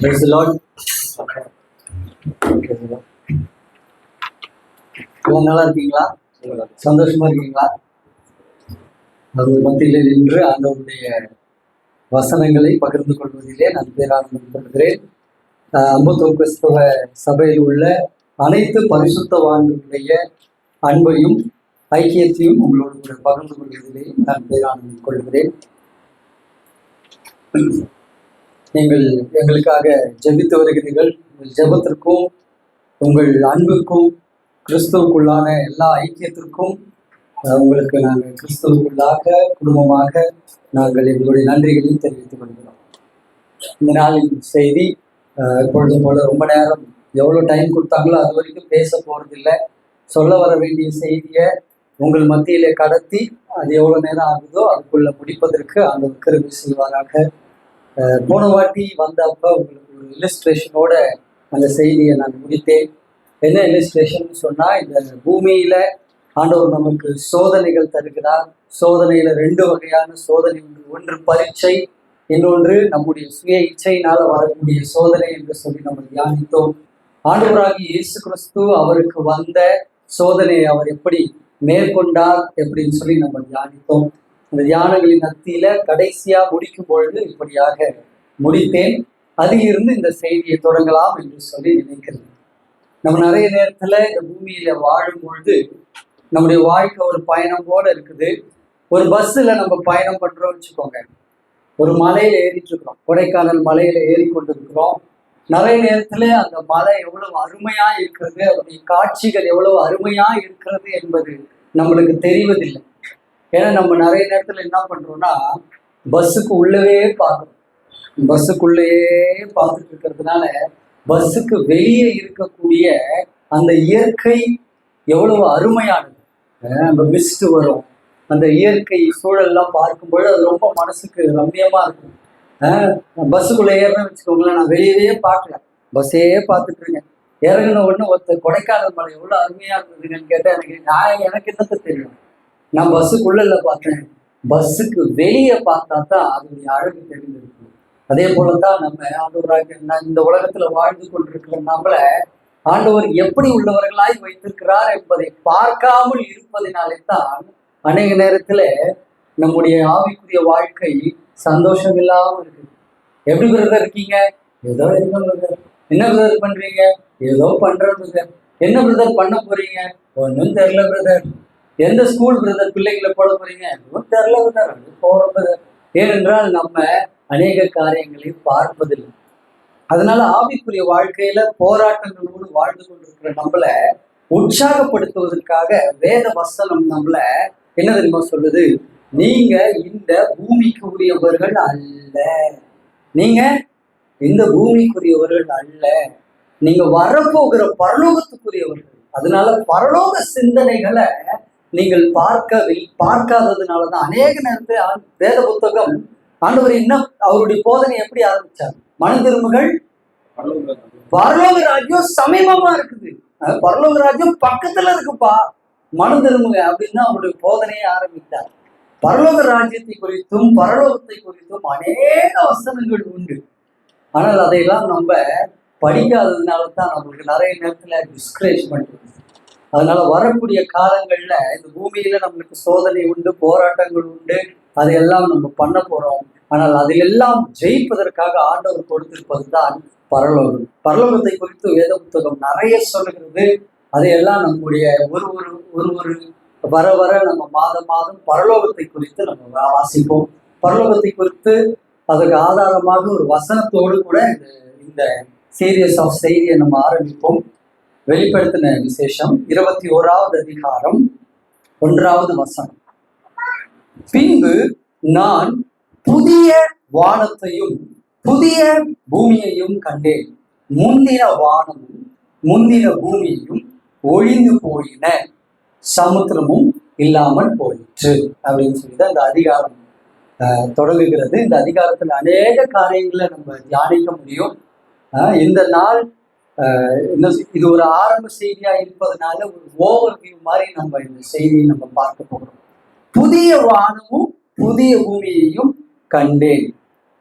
Praise the Lord. எல்லாம் நல்லா இருக்கீங்களா? சந்தோஷமா இருக்கீங்களா? அது மத்தியிலே நின்று ஆண்டவருடைய வசனங்களை பகிர்ந்து கொள்வதிலே நான் பேரானந்தம் கொள்கிறேன். அம்பத்தூர் கிறிஸ்தவ சபையில் உள்ள அனைத்து பரிசுத்தவான்களுடைய அன்பையும் ஐக்கியத்தையும் உங்களோடு கூட பகிர்ந்து கொள்வதிலே நான் பேரானந்தம் கொள்கிறேன். நீங்கள் எங்களுக்காக ஜெபித்து வருகிறீர்கள். உங்கள் ஜெபத்திற்கும் உங்கள் அன்புக்கும் கிறிஸ்துவுக்குள்ளான எல்லா ஐக்கியத்திற்கும் உங்களுக்கு நாங்கள் கிறிஸ்துவுக்குள்ளாக குடும்பமாக நாங்கள் எங்களுடைய நன்றிகளையும் தெரிவித்துக் கொள்கிறோம். இந்த நாளின் செய்தி எப்பொழுதும் போல ரொம்ப நேரம் எவ்வளோ டைம் கொடுத்தாங்களோ அது வரைக்கும் பேச போகிறதில்லை. சொல்ல வர வேண்டிய செய்தியை உங்கள் மத்தியிலே கடத்தி அது எவ்வளோ நேரம் ஆகுதோ அதுக்குள்ள முடிப்பதற்கு அந்த கிருபை செய்வாராக. போன வாட்டி வந்தப்ப உங்களுக்கு ஒரு இல்லஸ்ட்ரேஷனோட அந்த செய்தியை நான் முடித்தேன். என்ன இல்லஸ்ட்ரேஷன் சொன்னால், இந்த பூமியில ஆண்டவர் நமக்கு சோதனைகள் தருகிறார். சோதனையில 2 வகையான சோதனை உண்டு. ஒன்று பரீட்சை, இன்னொன்று நம்முடைய சுய இச்சையினால வரக்கூடிய சோதனை என்று சொல்லி நம்ம தியானித்தோம். ஆண்டவராகிய இயேசு கிறிஸ்து அவருக்கு வந்த சோதனையை அவர் எப்படி மேற்கொண்டார் எப்படின்னு சொல்லி நம்ம தியானித்தோம். இந்த தியானங்களின் மத்தியில கடைசியா முடிக்கும் பொழுது இப்படியாக முடித்தேன். அதிலிருந்து இந்த செய்தியை தொடங்கலாம் என்று சொல்லி நினைக்கிறேன். நம்ம நிறைய நேரத்துல இந்த பூமியில வாழும் பொழுது நம்முடைய வாழ்க்கை ஒரு பயணம் போல இருக்குது. ஒரு பஸ்ஸில் நம்ம பயணம் பண்றோம் வச்சுக்கோங்க. ஒரு மலையில ஏறிட்டு இருக்கிறோம், கொடைக்கானல் மலையில ஏறி கொண்டிருக்கிறோம். நிறைய நேரத்துல அந்த மலை எவ்வளவு அருமையா இருக்கிறது, அதனுடைய காட்சிகள் எவ்வளவு அருமையா இருக்கிறது என்பது நம்மளுக்கு தெரிவதில்லை. ஏன்னா நம்ம நிறைய நேரத்துல என்ன பண்றோம்னா, பஸ்ஸுக்கு உள்ளவே பார்க்கணும். பஸ்ஸுக்குள்ளேயே பார்த்துட்டு இருக்கிறதுனால பஸ்ஸுக்கு வெளியே இருக்கக்கூடிய அந்த இயற்கை எவ்வளவு அருமையானது. அந்த மிஸ்ட் வரும், அந்த இயற்கை சூழல்லாம் பார்க்கும்போது அது ரொம்ப மனசுக்கு ரம்மியமா இருக்கும். பஸ்ஸுக்குள்ள ஏறணும்னு வச்சுக்கோங்களேன், நான் வெளியவே பார்க்கல, பஸ்ஸே பார்த்துட்டு இருக்கேன். இறங்கின உடனே ஒருத்தர் கொடைக்கானல் மலை எவ்வளவு அருமையா இருந்ததுன்னு கேட்டேன். எனக்கு என்னத்த தெரியும், நான் பஸ்ஸுக்குள்ள பார்த்தேன். பஸ்ஸுக்கு வெளியே பார்த்தா தான் அதனுடைய அழகு தெரிஞ்சிருக்கு. அதே போலதான் நம்ம ஆண்டவராக இந்த உலகத்துல வாழ்ந்து கொண்டிருக்கிற நம்மள ஆண்டவர் எப்படி உள்ளவர்களாய் வைத்திருக்கிறார் என்பதை பார்க்காமல் இருப்பதினாலே தான் அநேக நேரத்துல நம்முடைய ஆவிக்குரிய வாழ்க்கை சந்தோஷம் இல்லாம இருக்கு. எப்படி பிரதர் இருக்கீங்க? ஏதோ இருக்க பிரதர். என்ன பிரதர் பண்றீங்க? ஏதோ பண்றேன் பிரதர். என்ன பிரதர் பண்ண போறீங்க? ஒன்றும் தெரியல பிரதர். எந்த ஸ்கூல் பிரதர் பிள்ளைங்களை போட போறீங்க? ஒன்றும் தெரியல பிரதர். போற பிரதர். ஏனென்றால் நம்ம அநேக காரியங்களை பார்ப்பதில்லை. அதனால ஆவிக்குரிய வாழ்க்கையில போராட்டங்களோடு வாழ்ந்து கொண்டிருக்கிற நம்மள உற்சாகப்படுத்துவதற்காக வேத வசனம் நம்மள என்ன தெரியுமா சொல்லுது? நீங்க இந்த பூமிக்கு உரியவர்கள் அல்ல. நீங்க இந்த பூமிக்குரியவர்கள் அல்ல, நீங்க வரப்போகிற பரலோகத்துக்குரியவர்கள். அதனால பரலோக சிந்தனைகளை நீங்கள் பார்க்காததுனாலதான் அநேக நேரத்தில் வேத புத்தகம் ஆண்டவர் இன்னும் அவருடைய போதனை எப்படி ஆரம்பிச்சார்? மனம் திரும்புகள், பரலோக ராஜ்யம் சமீபமா இருக்குது, பரலோக ராஜ்யம் பக்கத்துல இருக்குப்பா, மனம் திரும்புங்க அப்படின்னு அவருடைய போதனையை ஆரம்பித்தார். பரலோக ராஜ்யத்தை குறித்தும் பரலோகத்தை குறித்தும் அநேக வசனங்கள் உண்டு. ஆனால் அதையெல்லாம் நம்ம படிக்காததுனால தான் நம்மளுக்கு நிறைய நேரத்துல டிஸ்கரேஜ்மெண்ட் இருக்கு. அதனால வரக்கூடிய காலங்கள்ல இந்த பூமியில நம்மளுக்கு சோதனை உண்டு, போராட்டங்கள் உண்டு, அதையெல்லாம் நம்ம பண்ண போறோம். ஆனால் அதிலெல்லாம் ஜெயிப்பதற்காக ஆண்டவர் கொடுத்திருப்பது தான் பரலோகம். பரலோகத்தை குறித்து வேத புத்தகம் நிறைய சொல்லுகிறது. அதையெல்லாம் நம்முடைய ஒரு வர வர நம்ம மாதம் பரலோகத்தை குறித்து நம்ம வாசிப்போம். பரலோகத்தை குறித்து அதற்கு ஆதாரமாக ஒரு வசனத்தோடு கூட இந்த சீரியஸ் ஆஃப் செய்தியை நம்ம ஆரம்பிப்போம். வெளிப்படுத்தின விசேஷம் 21வது அதிகாரம் 1வது வசனம். பின்பு நான் புதிய வானத்தையும் புதிய பூமியையும் கண்டேன். முந்தின வானமும் முந்தின பூமியையும் ஒழிந்து போயின, சமுத்திரமும் இல்லாமல் போயிற்று அப்படின்னு சொல்லிதான் இந்த அதிகாரம் தொடங்குகிறது. இந்த அதிகாரத்தில் அநேக காரியங்களை நம்ம தியானிக்க முடியும். இந்த நாள் இது ஒரு ஆரம்ப செய்தியா இருப்பதனால ஒரு ஓவர் வியூ மாதிரி நம்ம இந்த செய்தியை நம்ம பார்க்க போகிறோம். புதிய வானமும் புதிய பூமியையும் கண்டேன்.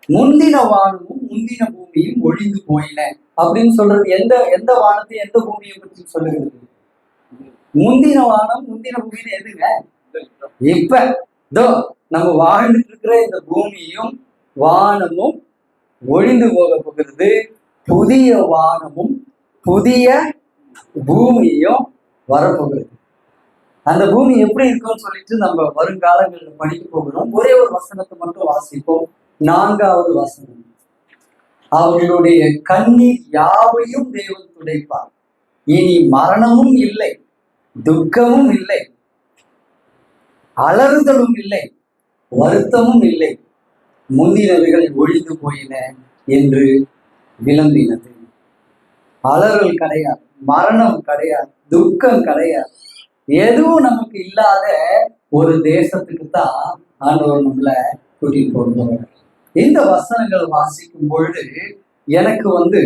முந்தின வானமும் முந்தின பூமியும் ஒழிந்து போயின அப்படின்னு சொல்றது எந்த எந்த வானத்தையும் எந்த பூமியை பற்றி சொல்லுகிறது? முந்தின வானம் முந்தின பூமின்னு எதுங்க? இப்ப இதோ நம்ம வாழ்ந்துட்டு இருக்கிற இந்த பூமியும் வானமும் ஒழிந்து போக போகிறது. புதிய வானமும் புதிய பூமியும் வரப்போகிறது. அந்த பூமி எப்படி இருக்கும்னு சொல்லிட்டு நம்ம வருங்காலங்களில் படிக்க போகிறோம். ஒரே ஒரு வசனத்தை மட்டும் வாசிப்போம். 4வது வசனம். அவர்களுடைய கண்ணீர் யாவையும் தேவன் துடைப்பார். இனி மரணமும் இல்லை, துக்கமும் இல்லை, அலறுதலும் இல்லை, வருத்தமும் இல்லை, முந்தினவைகள் ஒழிந்து போயின என்று விளம்பினது. அலறல் கிடையாது, மரணம் கிடையாது, துக்கம் கிடையாது, எதுவும் நமக்கு இல்லாத ஒரு தேசத்துக்கு தான் ஆண்டவர் நம்மளை கூட்டிட்டு போகிறவர். இந்த வசனங்கள் வாசிக்கும் பொழுது எனக்கு இந்த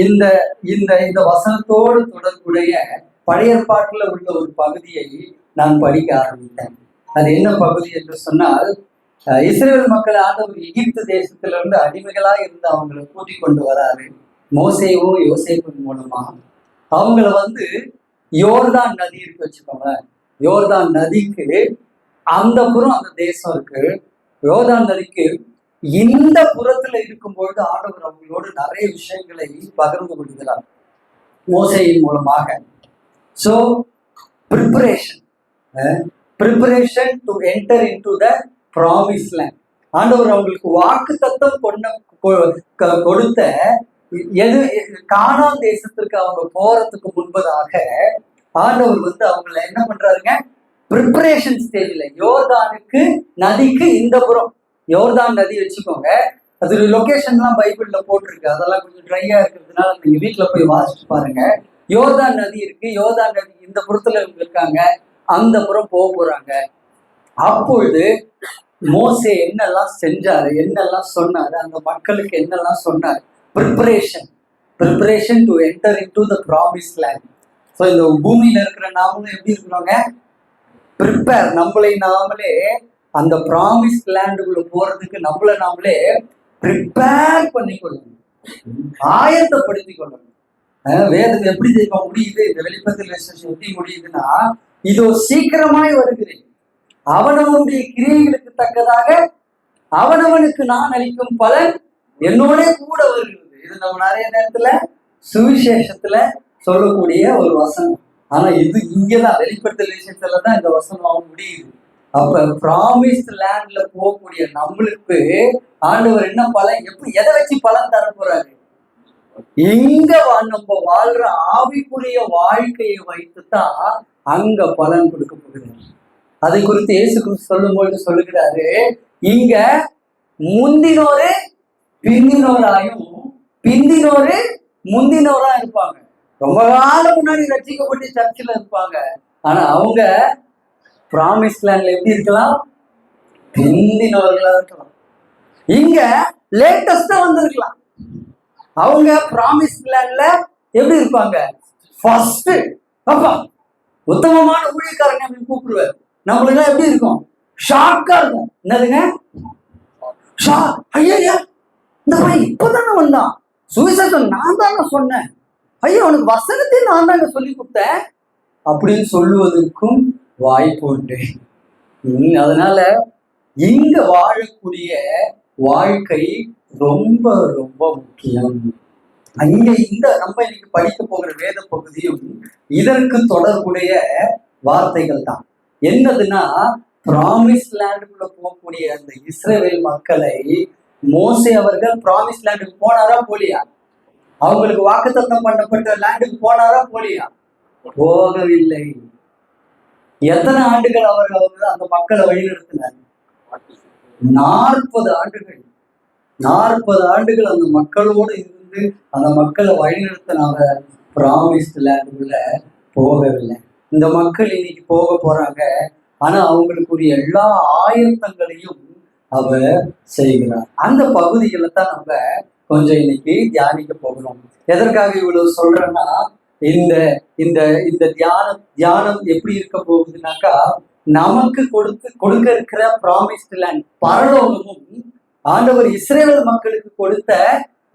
இந்த இந்த வசனத்தோடு தொடர்புடைய பழைய ஏற்பாட்டில் உள்ள ஒரு பகுதியை நான் படிக்க ஆரம்பித்தேன். அது என்ன பகுதி என்று சொன்னால், இஸ்ரேல் மக்கள் ஆண்டவர் எகிப்து தேசத்திலிருந்து அடிமைகளாக இருந்து அவங்களை கூட்டிக் கொண்டு வராரு. மோசேவும் யோசேப்பின் மூலமா அவங்கள யோர்தான் நதி இருக்கு வச்சுக்கோங்க. யோர்தான் நதிக்கு அந்த புறம் அந்த தேசம் இருக்கு. யோர்தான் நதிக்கு இந்த புறத்துல இருக்கும்பொழுது ஆண்டவர் அவங்களோடு நிறைய விஷயங்களை பகிர்ந்து கொள்கிறார் மோசேயின் மூலமாக. So preparation to enter into the promise land. ஆண்டவர் அவங்களுக்கு வாக்கு தத்தம் கொடுத்த கானான் தேசத்திற்கு அவங்க போறதுக்கு முன்பதாக ஆண்டவர் அவங்கள என்ன பண்றாருங்க, ப்ரிப்பரேஷன் ஸ்டேஜ்ல யோர்தானுக்கு நதிக்கு இந்த புறம் யோர்தான் நதி வச்சுக்கோங்க. அது லொகேஷன்லாம் பைபிள்ல போட்டிருக்கு. அதெல்லாம் கொஞ்சம் ட்ரையா இருக்கிறதுனால நீங்க வீட்டுல போய் வாசிச்சு பாருங்க. யோர்தான் நதி இருக்கு. யோர்தான் நதி இந்த புறத்துல இருக்காங்க, அந்த புறம் போக போறாங்க. அப்பொழுது மோசே என்னெல்லாம் செஞ்சாரு, என்னெல்லாம் சொன்னாரு, அந்த மக்களுக்கு என்னெல்லாம் சொன்னாரு. Preparation to enter into the promise land. So இந்த பூமியில இருக்கிற நாமளும் எப்படி இருக்கிறோங்க, ப்ரிப்பேர், நம்மளை நாமளே அந்த ப்ராமிஸ் லேண்டுக்குள்ள போறதுக்கு நம்மளை நாமளே ப்ரிப்பேர் பண்ணி கொள்ளணும், ஆயத்தப்படுத்தி கொள்ளணும். வேதம் எப்படி தெரியுமா முடியுது, இந்த வெளிப்பத்தில் எப்படி முடியுதுன்னா, இதோ சீக்கிரமாய் வருகிறேன், அவனவனுடைய கிரியைகளுக்கு தக்கதாக அவனவனுக்கு நான் அளிக்கும் பலன் என்னோட கூட வருகிறது. இது நம்ம நிறைய நேரத்துல சுவிசேஷத்துல சொல்லக்கூடிய ஒரு வசனம். ஆனா இது இங்கதான் வெளிப்படுத்தல் விஷயத்துல தான் இந்த வசனம் முடியுது. அப்ப ப்ராமிஸ்ட் லேண்ட்ல போகக்கூடிய நம்மளுக்கு ஆண்டவர் என்ன பலன், எப்படி எதை வச்சு பலன் தர போறாரு? இங்க நம்ம வாழ்ற ஆவிக்குரிய வாழ்க்கையை வைத்துதான் அங்க பலன் கொடுக்க போகிறார். அதை குறித்து இயேசு கிறிஸ்து சொல்லும்போது சொல்லுகிறாரு, இங்க முந்தினோரு பிந்தினோராயும் பிந்தினோரு முந்தினோரா இருப்பாங்க. ரொம்ப காலம் முன்னாடி ரட்சிக்கப்பட்டு சர்ச்சில் இருப்பாங்க. ஆனா அவங்க ப்ராமிஸ் லேண்ட்ல எப்படி இருக்கலாம், பிந்தினவர்களா இருக்கலாம். இங்க லேட்டஸ்டா வந்திருக்கலாம். அவங்க ப்ராமிஸ் லேண்ட்ல எப்படி இருப்பாங்க, ஃபர்ஸ்ட் அப்பா உத்தமமான ஊழியக்காரங்க அப்படின்னு கூப்பிடுவார். நம்மளுக்கு எப்படி இருக்கும், ஷாக்கா இருக்கும். என்னதுங்க, ஐயா இந்த பையன் இப்பதானே வந்தான், சுவிசேஷம் நான் தாங்க சொன்னேன், ஐயா அவனுக்கு வசனத்தையும் நான் தாங்க சொல்லி கொடுத்தேன் அப்படின்னு சொல்லுவதற்கும் வாய்ப்பு உண்டு. அதனால இங்க வாழக்கூடிய வாழ்க்கை ரொம்ப ரொம்ப முக்கியம். அங்க இந்த நம்ம இன்னைக்கு படிக்க போகிற வேத பகுதியும் இதற்கு தொடர்புடைய வார்த்தைகள் தான். என்னதுன்னா, ப்ராமிஸ் லேண்டுக்குள்ள போகக்கூடிய அந்த இஸ்ரவேல் மக்களை மோசே அவர்கள் ப்ராமிஸ் லேண்டுக்கு போனாரா போலியா? அவங்களுக்கு வாக்குத்தத்தம் பண்ணப்பட்ட லேண்டுக்கு போனாரா போலியா? போகவில்லை. எத்தனை ஆண்டுகள் அவர்கள் அந்த மக்களை வழிநடத்தினார்? 40 ஆண்டுகள். 40 ஆண்டுகள் அந்த மக்களோடு இருந்து அந்த மக்களை வழிநடத்தினாங்க. ப்ராமிஸ்ட் லேண்டுக்குள்ள போகவில்லை. இந்த மக்கள் இன்னைக்கு போக போறாங்க. ஆனா அவங்களுக்குரிய எல்லா ஆயத்தங்களையும் அவர் செய்கிறார். அந்த பகுதிகளை தான் நம்ம கொஞ்சம் இன்னைக்கு தியானிக்க போகிறோம். எதற்காக இவ்வளவு சொல்றேன்னா, இந்த இந்த இந்த தியானம் எப்படி இருக்க போகுதுனாக்கா, நமக்கு கொடுக்க இருக்கிற ப்ராமிஸ்ட் லேண்ட் பரலோகமும் ஆண்டவர் இஸ்ரேல் மக்களுக்கு கொடுத்த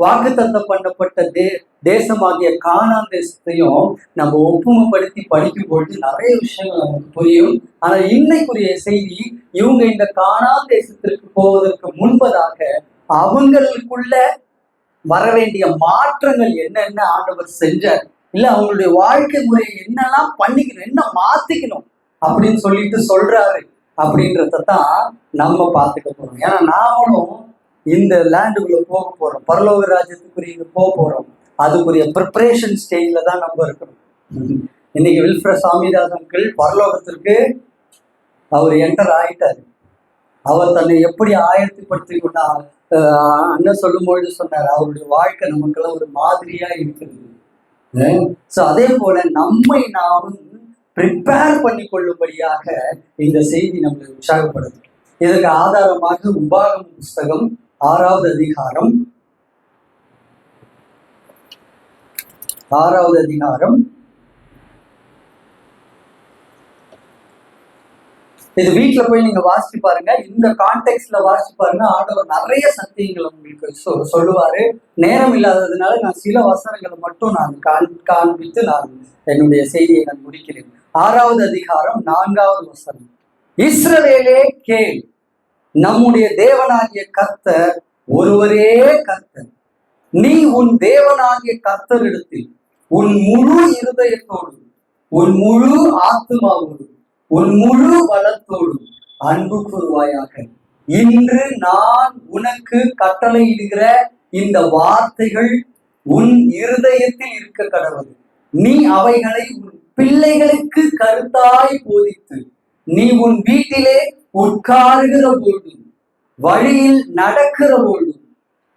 வாக்குத்தத்தம் பண்ணப்பட்ட தேசமாகிய கானான் தேசத்தையும் நம்ம ஒப்புமைப்படுத்தி படிக்கும் பொழுது நிறைய விஷயங்கள் நமக்கு புரியும். ஆனா இன்னைக்குரிய செய்தி, இவங்க இந்த கானான் தேசத்திற்கு போவதற்கு முன்பதாக அவங்களுக்குள்ள வர வேண்டிய மாற்றங்கள் என்னென்ன ஆண்டவர் செஞ்சார், இல்ல அவங்களுடைய வாழ்க்கை முறையை என்னெல்லாம் பண்ணிக்கணும், என்ன மாத்திக்கணும் அப்படின்னு சொல்லிட்டு சொல்றாரு அப்படின்றதான் நம்ம பார்த்துக்க போறோம். ஏன்னா நாமளும் இந்த லேண்டுக்குள்ள போக போறோம், பரலோக ராஜ்யத்துக்குரிய போக போறோம். அதுக்குரிய ப்ரிப்பரேஷன் ஸ்டேஜ்ல தான் நம்ம இருக்கணும். இன்னைக்கு வில்ஃப்ரட் சாமிதாஸ் அங்கிள் பரலோகத்திற்கு அவர் என்டர் ஆயிட்டாரு. அவர் தன்னை எப்படி ஆயத்தப்படுத்தி கொண்டார் அண்ணன் சொல்லும்பொழுது சொன்னார், அவருடைய வாழ்க்கை நமக்கெல்லாம் ஒரு மாதிரியா இருக்குது. ஸோ அதே போல நம்மை நாமும் ப்ரிப்பேர் பண்ணி கொள்ளும்படியாக இந்த செய்தி நம்மளை உற்சாகப்படுது. இதற்கு ஆதாரமாக உபாகம புஸ்தகம் 6வது அதிகாரம் 6வது அதிகாரம் இது வீட்டுல போய் நீங்க வாசிச்சு பாருங்க. இந்த கான்டெக்ட்ல வாசிச்சு பாருங்க. ஆண்டவர் நிறைய சத்தியங்களை உங்களுக்கு சொல்லுவாரு. நேரம் இல்லாததுனால நான் சில வசனங்களை மட்டும் நான் காண்பித்து நான் என்னுடைய செய்தியை நான் முடிக்கிறேன். 6வது அதிகாரம் 4வது வசனம். இஸ்ரவேலே கேள், நம்முடைய தேவனாகிய கர்த்தர் ஒருவரே கர்த்தர். நீ உன் தேவனாகிய கர்த்தரிடத்தில் உன் முழு இருதயத்தோடும் உன் முழு ஆத்மாவோடும் உன் முழு பலத்தோடும் அன்பு கூறுவாயாக. இன்று நான் உனக்கு கட்டளையிடுகிற இந்த வார்த்தைகள் உன் இருதயத்தில் இருக்க கடவுள். நீ அவைகளை உன் பிள்ளைகளுக்கு கருத்தாய் போதித்து, நீ உன் வீட்டிலே உட்காருகிற போதும், வழியில் நடக்கிற போதும்,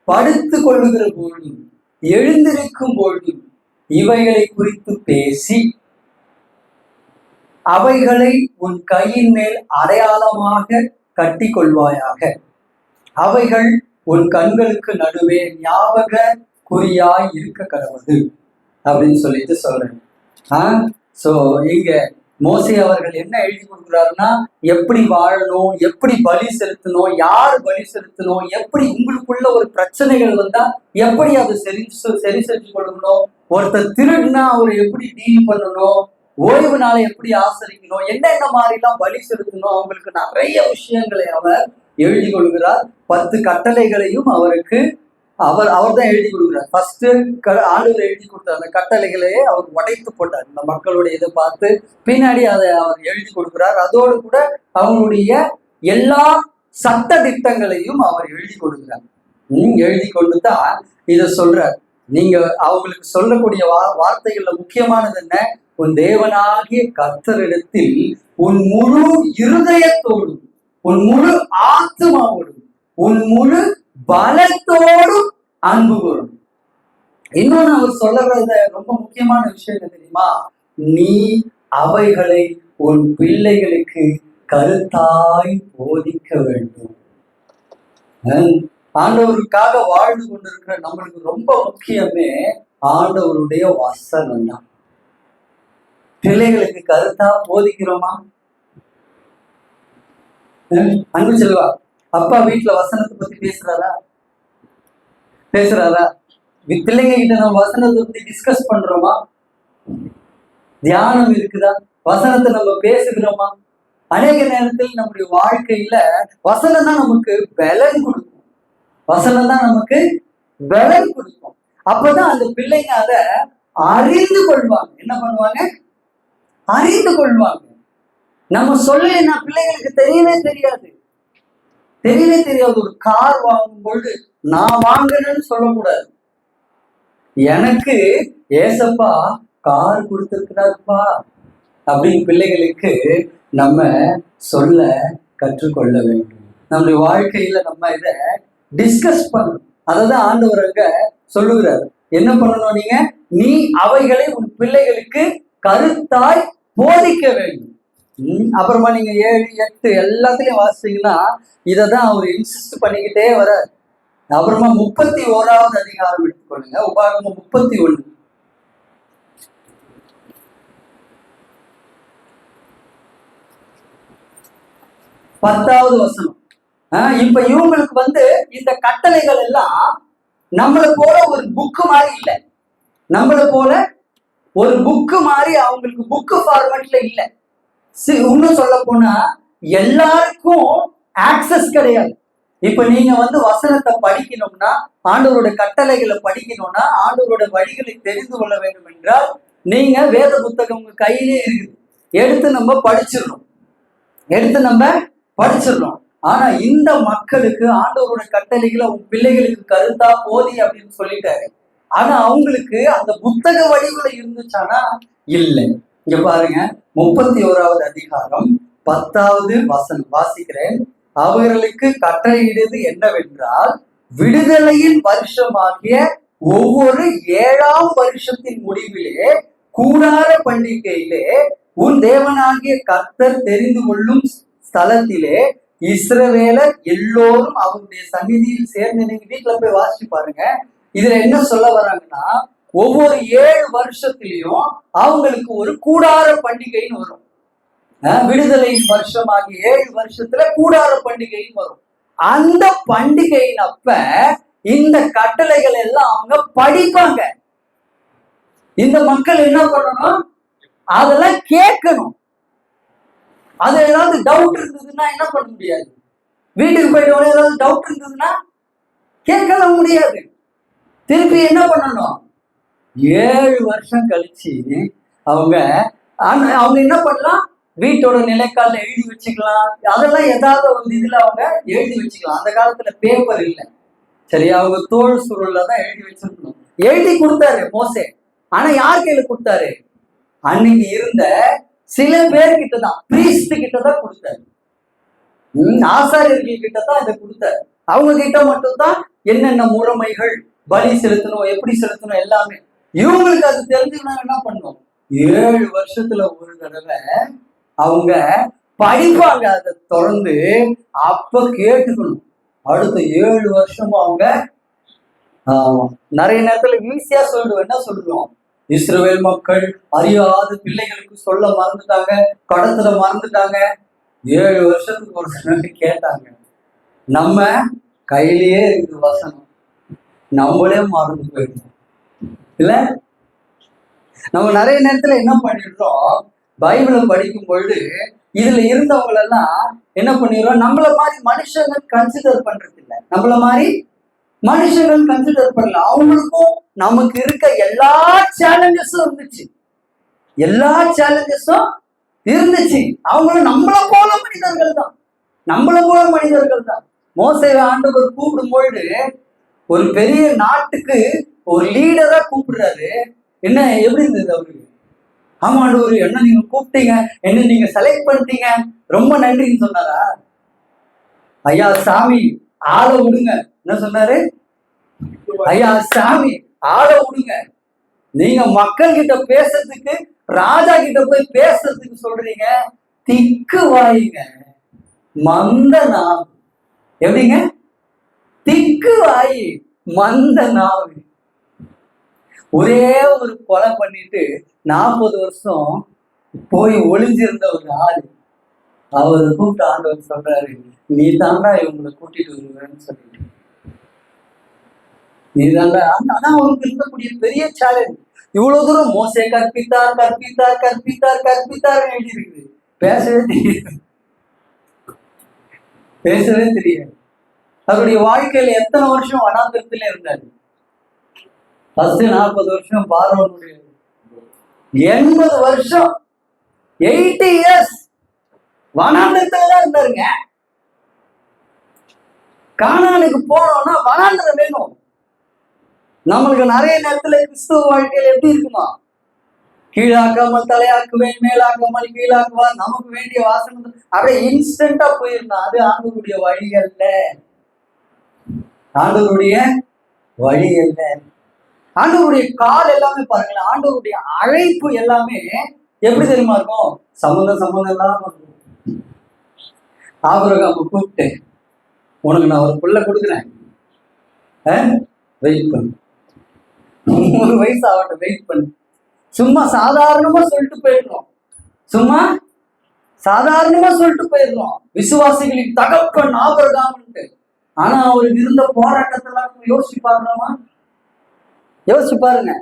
படுத்து கொள்ளுகிற போதும், எழுந்திருக்கும் போதும் இவைகளை குறித்து பேசி அவைகளை உன் கையின் மேல் அடையாளமாக கட்டி கொள்வாயாக. அவைகள் உன் கண்களுக்கு நடுவே ஞாபக குறியாய் இருக்க கடவுது அப்படின்னு சொல்லிட்டு சொல்றேன். சோ இங்க மோசே அவர்கள் என்ன எழுதி கொடுக்குறாருன்னா, எப்படி வாழணும், எப்படி பலி செலுத்தணும், யார் பலி செலுத்தணும், எப்படி உங்களுக்குள்ள ஒரு பிரச்சனைகள் வந்தா எப்படி அதை சரி செஞ்சு கொள்ளணும், ஒருத்தர் திருடுனா அவரை எப்படி டீல் பண்ணணும், ஓய்வு நாளை எப்படி ஆசரிக்கணும், என்னென்ன மாதிரி எல்லாம் பலி செலுத்தணும், அவங்களுக்கு நிறைய விஷயங்களை அவர் எழுதி கொள்கிறார். 10 கட்டளைகளையும் அவருக்கு அவர் தான் எழுதி கொடுக்குறார். ஃபர்ஸ்ட் ஆண்டவர் எழுதி கொடுத்தார். அந்த கட்டளைகளையே அவர் உடைத்து போட்டார். இந்த மக்களுடைய இதை பார்த்து பின்னாடி அதை அவர் எழுதி கொடுக்கிறார். அதோடு கூட அவங்களுடைய எல்லா சட்ட திட்டங்களையும் அவர் எழுதி கொடுக்கிறார். எழுதி கொண்டு தான் இதை சொல்றார். நீங்க அவங்களுக்கு சொல்லக்கூடிய வார்த்தைகள்ல முக்கியமானது என்ன? உன் தேவனாகிய கர்த்தரிடத்தில் உன் முழு இருதயத்தோடும் உன் முழு ஆத்மாவோடும் உன் முழு பலத்தோடும் அன்பு கூறும். இன்னொன்னு அவர் சொல்லுறத ரொம்ப முக்கியமான விஷயம் என்ன தெரியுமா? நீ அவைகளை உன் பிள்ளைகளுக்கு கருத்தாய் போதிக்க வேண்டும். ஆண்டவருக்காக வாழ்ந்து கொண்டிருக்கிற நம்மளுக்கு ரொம்ப முக்கியமே ஆண்டவருடைய வசனம் தான். பிள்ளைகளுக்கு கருத்தா போதிக்கிறோமா? அன்பு செல்வா, அப்பா வீட்டுல வசனத்தை பத்தி பேசுறாரா? பிள்ளைங்க கிட்ட நம்ம வசனத்தை பத்தி டிஸ்கஸ் பண்றோமா? தியானம் இருக்குதா? வசனத்தை நம்ம பேசுகிறோமா? அநேக நேரத்தில் நம்முடைய வாழ்க்கையில வசனம் தான் நமக்கு பலன் கொடுக்கும். வசனம் தான் நமக்கு பலன் கொடுக்கும். அப்பதான் அந்த பிள்ளைங்க அதை அறிந்து கொள்வாங்க. என்ன பண்ணுவாங்க? அறிந்து கொள்வாங்க. நம்ம சொல்லலைன்னா பிள்ளைங்களுக்கு தெரியவே தெரியாது. ஒரு கார் வாங்கும் பொழுது நான் வாங்கினேன்னு சொல்லக்கூடாது. எனக்கு ஏசப்பா கார் கொடுத்திருக்கிறாருப்பா அப்படின்னு பிள்ளைகளுக்கு நம்ம சொல்ல கற்றுக்கொள்ள வேண்டும். நம்முடைய வாழ்க்கையில நம்ம இதை டிஸ்கஸ் பண்ணணும். அததான் ஆண்டவர் அங்க சொல்லுகிறார். என்ன பண்ணணும்? நீ அவைகளை உன் பிள்ளைகளுக்கு கருத்தாய் போதிக்க வேண்டும். அப்புறமா நீங்க 7, 8 எல்லாத்துலயும் வாசிச்சீங்கன்னா இததான் அவர் இன்சிஸ்ட் பண்ணிக்கிட்டே வர. அப்புறமா 31வது அதிகாரம் எடுத்துக்கொள்ளுங்க. உபாகமம் 31 10வது வசனம். இப்ப இவங்களுக்கு இந்த கட்டளைகள் எல்லாம் நம்மளை போல ஒரு புக்கு மாதிரி இல்லை. நம்மளை போல ஒரு புக்கு மாதிரி அவங்களுக்கு புக்கு ஃபார்மேட்ல இல்லை. இன்னும் சொல்ல போனா எல்லாருக்கும் ஆக்சஸ் கிடையாது. இப்ப நீங்க வசனத்தை படிக்கணும்னா, ஆண்டவரோட கட்டளைகளை படிக்கணும்னா, ஆண்டவரோட வழிகளை தெரிந்து கொள்ள வேண்டும் என்றால் நீங்க வேத புத்தகம் உங்க கையிலே இருக்குது, எடுத்து நம்ம படிச்சிடணும். ஆனா இந்த மக்களுக்கு ஆண்டவரோட கட்டளைகளை உங்க பிள்ளைகளுக்கு கருத்தா போதி அப்படின்னு சொல்லிட்டாரு. ஆனா அவங்களுக்கு அந்த புத்தக வடிவுல இருந்துச்சானா இல்லை. இங்க பாருங்க, 31வது அதிகாரம் 10வது வசனம் வாசிக்கிறேன். அவர்களுக்கு கட்டளையிடுவது என்னவென்றால், விடுதலையின் வருஷமாகிய ஒவ்வொரு 7ஆம் வருஷத்தின் முடிவிலே கூடார பண்டிகையிலே உன் தேவனாகிய கர்த்தர் தெரிந்து கொள்ளும் ஸ்தலத்திலே இஸ்ரவேலர் எல்லோரும் அவருடைய சந்நிதியில் சேர்ந்து, நீங்க வீட்டுல போய் வாசிச்சு பாருங்க. இதுல என்ன சொல்ல வர்றாங்கன்னா, ஒவ்வொரு 7 வருஷத்திலையும் அவங்களுக்கு ஒரு கூடார பண்டிகைன்னு வரும். விடுதலையின் வருஷமாகி 7 வருஷத்துல கூடார பண்டிகைன்னு வரும். அந்த பண்டிகையின் அப்ப இந்த கட்டளைகள் எல்லாம் அவங்க படிப்பாங்க. இந்த மக்கள் என்ன பண்ணணும்? அதெல்லாம் கேட்கணும். அது ஏதாவது டவுட் இருந்ததுன்னா என்ன பண்ண முடியாது. வீட்டுக்கு போயிட்டு ஏதாவது டவுட் இருந்ததுன்னா கேட்கலாம் முடியாது. திருப்பி என்ன பண்ணணும்? 7 வருஷம் கழிச்சு அவங்க என்ன பண்ணலாம்? வீட்டோட நிலைக்கால எழுதி வச்சுக்கலாம். அதெல்லாம் ஏதாவது ஒரு இதுல அவங்க எழுதி வச்சுக்கலாம். அந்த காலத்துல பேப்பர் இல்லை, சரியா? அவங்க தோல் சுருள்ல தான் எழுதி வச்சிருக்கணும். எழுதி கொடுத்தாரு மோசே. ஆனா யார் கையில கொடுத்தாரு? அன்னைக்கு இருந்த சில பேர்கிட்ட தான், பிரீஸ்ட் கிட்ட தான் கொடுத்தாரு. ஆசாரியர்கள் கிட்ட தான் இதை கொடுத்தாரு. அவங்க கிட்ட மட்டும்தான் என்னென்ன முறைமைகள், பலி செலுத்தணும், எப்படி செலுத்தணும் எல்லாமே. இவங்களுக்கு அது தெரிஞ்சுக்கணும். என்ன பண்ணுவோம்? 7 வருஷத்துல ஒரு தடவை அவங்க படிப்பாங்க. அதை தொடர்ந்து அப்ப கேட்டுக்கணும். அடுத்த 7 வருஷமும் அவங்க நிறைய நேரத்துல ஈஸியா சொல்லுவோம். என்ன சொல்லுவோம்? இஸ்ரவேல் மக்கள் அறியாத பிள்ளைகளுக்கு சொல்ல மறந்துட்டாங்க, கடத்துல மறந்துட்டாங்க. 7 வருஷத்துக்கு ஒரு தடவை கேட்டாங்க. நம்ம கையிலேயே இருக்கு வசனம், நம்மளே மறந்து போயிட்டோம் இல்ல? நம்ம நிறைய நேரத்துல என்ன பண்ணிடுறோம்? பைபிளை படிக்கும் பொழுது இதுல இருந்தவங்க எல்லாம் என்ன பண்ணிடுறோம்? நம்மள மாதிரி மனுஷங்க கன்சிடர் பண்றது இல்லை. நம்மள மாதிரி மனுஷங்கள் கன்சிடர் பண்ணல. அவங்களுக்கும் நமக்கு இருக்க எல்லா சேலஞ்சஸும் இருந்துச்சு. அவங்களும் நம்மள போல மனிதர்கள் தான். மோசேவை ஆண்டவர் கூப்பிடும் பொழுது ஒரு பெரிய நாட்டுக்கு ஒரு லீடரா கூப்பிடுறாரு. என்ன எப்படி இருந்தது அவருக்கு? ஆமா ஆண்டவர், என்ன நீங்க கூப்பிட்டீங்க, என்ன நீங்க செலக்ட் பண்ணிட்டீங்க, ரொம்ப நன்றின்னு சொன்னாரா? ஐயா சாமி ஆளை விடுங்க. என்ன சொன்னாரு? ஐயா சாமி ஆளை விடுங்க. நீங்க மக்கள் கிட்ட பேசுறதுக்கு, ராஜா கிட்ட போய் பேசுறதுக்கு சொல்றீங்க. திக்கு வாயுங்க, மந்த நாவு. எப்படிங்க? திக்கு வாயு, மந்த நாவு. ஒரே ஒரு கொலை பண்ணிட்டு 40 வருஷம் போய் ஒளிஞ்சிருந்த ஒரு ஆளு, அவரை கூப்பிட்டு ஆண்டவர் சொல்றாரு, நீ தாண்டா இவங்களை கூட்டிட்டு வருவேன்னு சொல்லிட்டு. நீ தாண்டா. ஆனா அவருக்கு இருக்கக்கூடிய பெரிய சேலஞ்ச், இவ்வளவு தூரம் மோசே கற்பித்தார் எழுதி இருக்குது. பேசவே தெரியாது. அவருடைய வாழ்க்கையில எத்தனை வருஷம் வனாந்திரத்திலே இருந்தாரு? ஃபர்ஸ்ட் 40 வருஷம் பார்வோனுடைய, 80 வருஷம் 80 இயர்ஸ் வனாந்திரத்துல தான் இருந்தாருங்க. கானானுக்கு போனோம்னா வனாந்திரம் வேணும். நம்மளுக்கு நிறைய நேரத்துல கிறிஸ்துவ வாழ்க்கையில எப்படி இருக்குமா? கீழாக்காமல் தலையாக்குவேன், மேலாக்காமல் கீழாக்குவார். நமக்கு வேண்டிய வாசனை அப்படியே இன்ஸ்டன்டா போயிருந்தோம். அது ஆண்டவருடைய வழி அல்ல. ஆண்டவருடைய கால் எல்லாமே பாருங்களேன். ஆண்டவருடைய அழைப்பு எல்லாமே எப்படி தெரியுமா இருக்கும்? சம்பந்தம் எல்லாம் ஆபிரகாம் கூப்பிட்டு, உனக்கு நான் ஒரு புள்ள கொடுக்குறேன், வெயிட் பண்ணு, 3 வயசு ஆகட்டும், வெயிட் பண்ணு. சும்மா சாதாரணமா சொல்லிட்டு போயிடணும். சும்மா சாதாரணமா சொல்லிட்டு போயிடுறோம் விசுவாசிகளின் தகப்பன் ஆபிரகாம்ன்ட்டு. ஆனா அவருக்கு இருந்த போராட்டத்தெல்லாம் யோசிச்சு பாக்குறோமா? யோசிச்சு பாருங்க.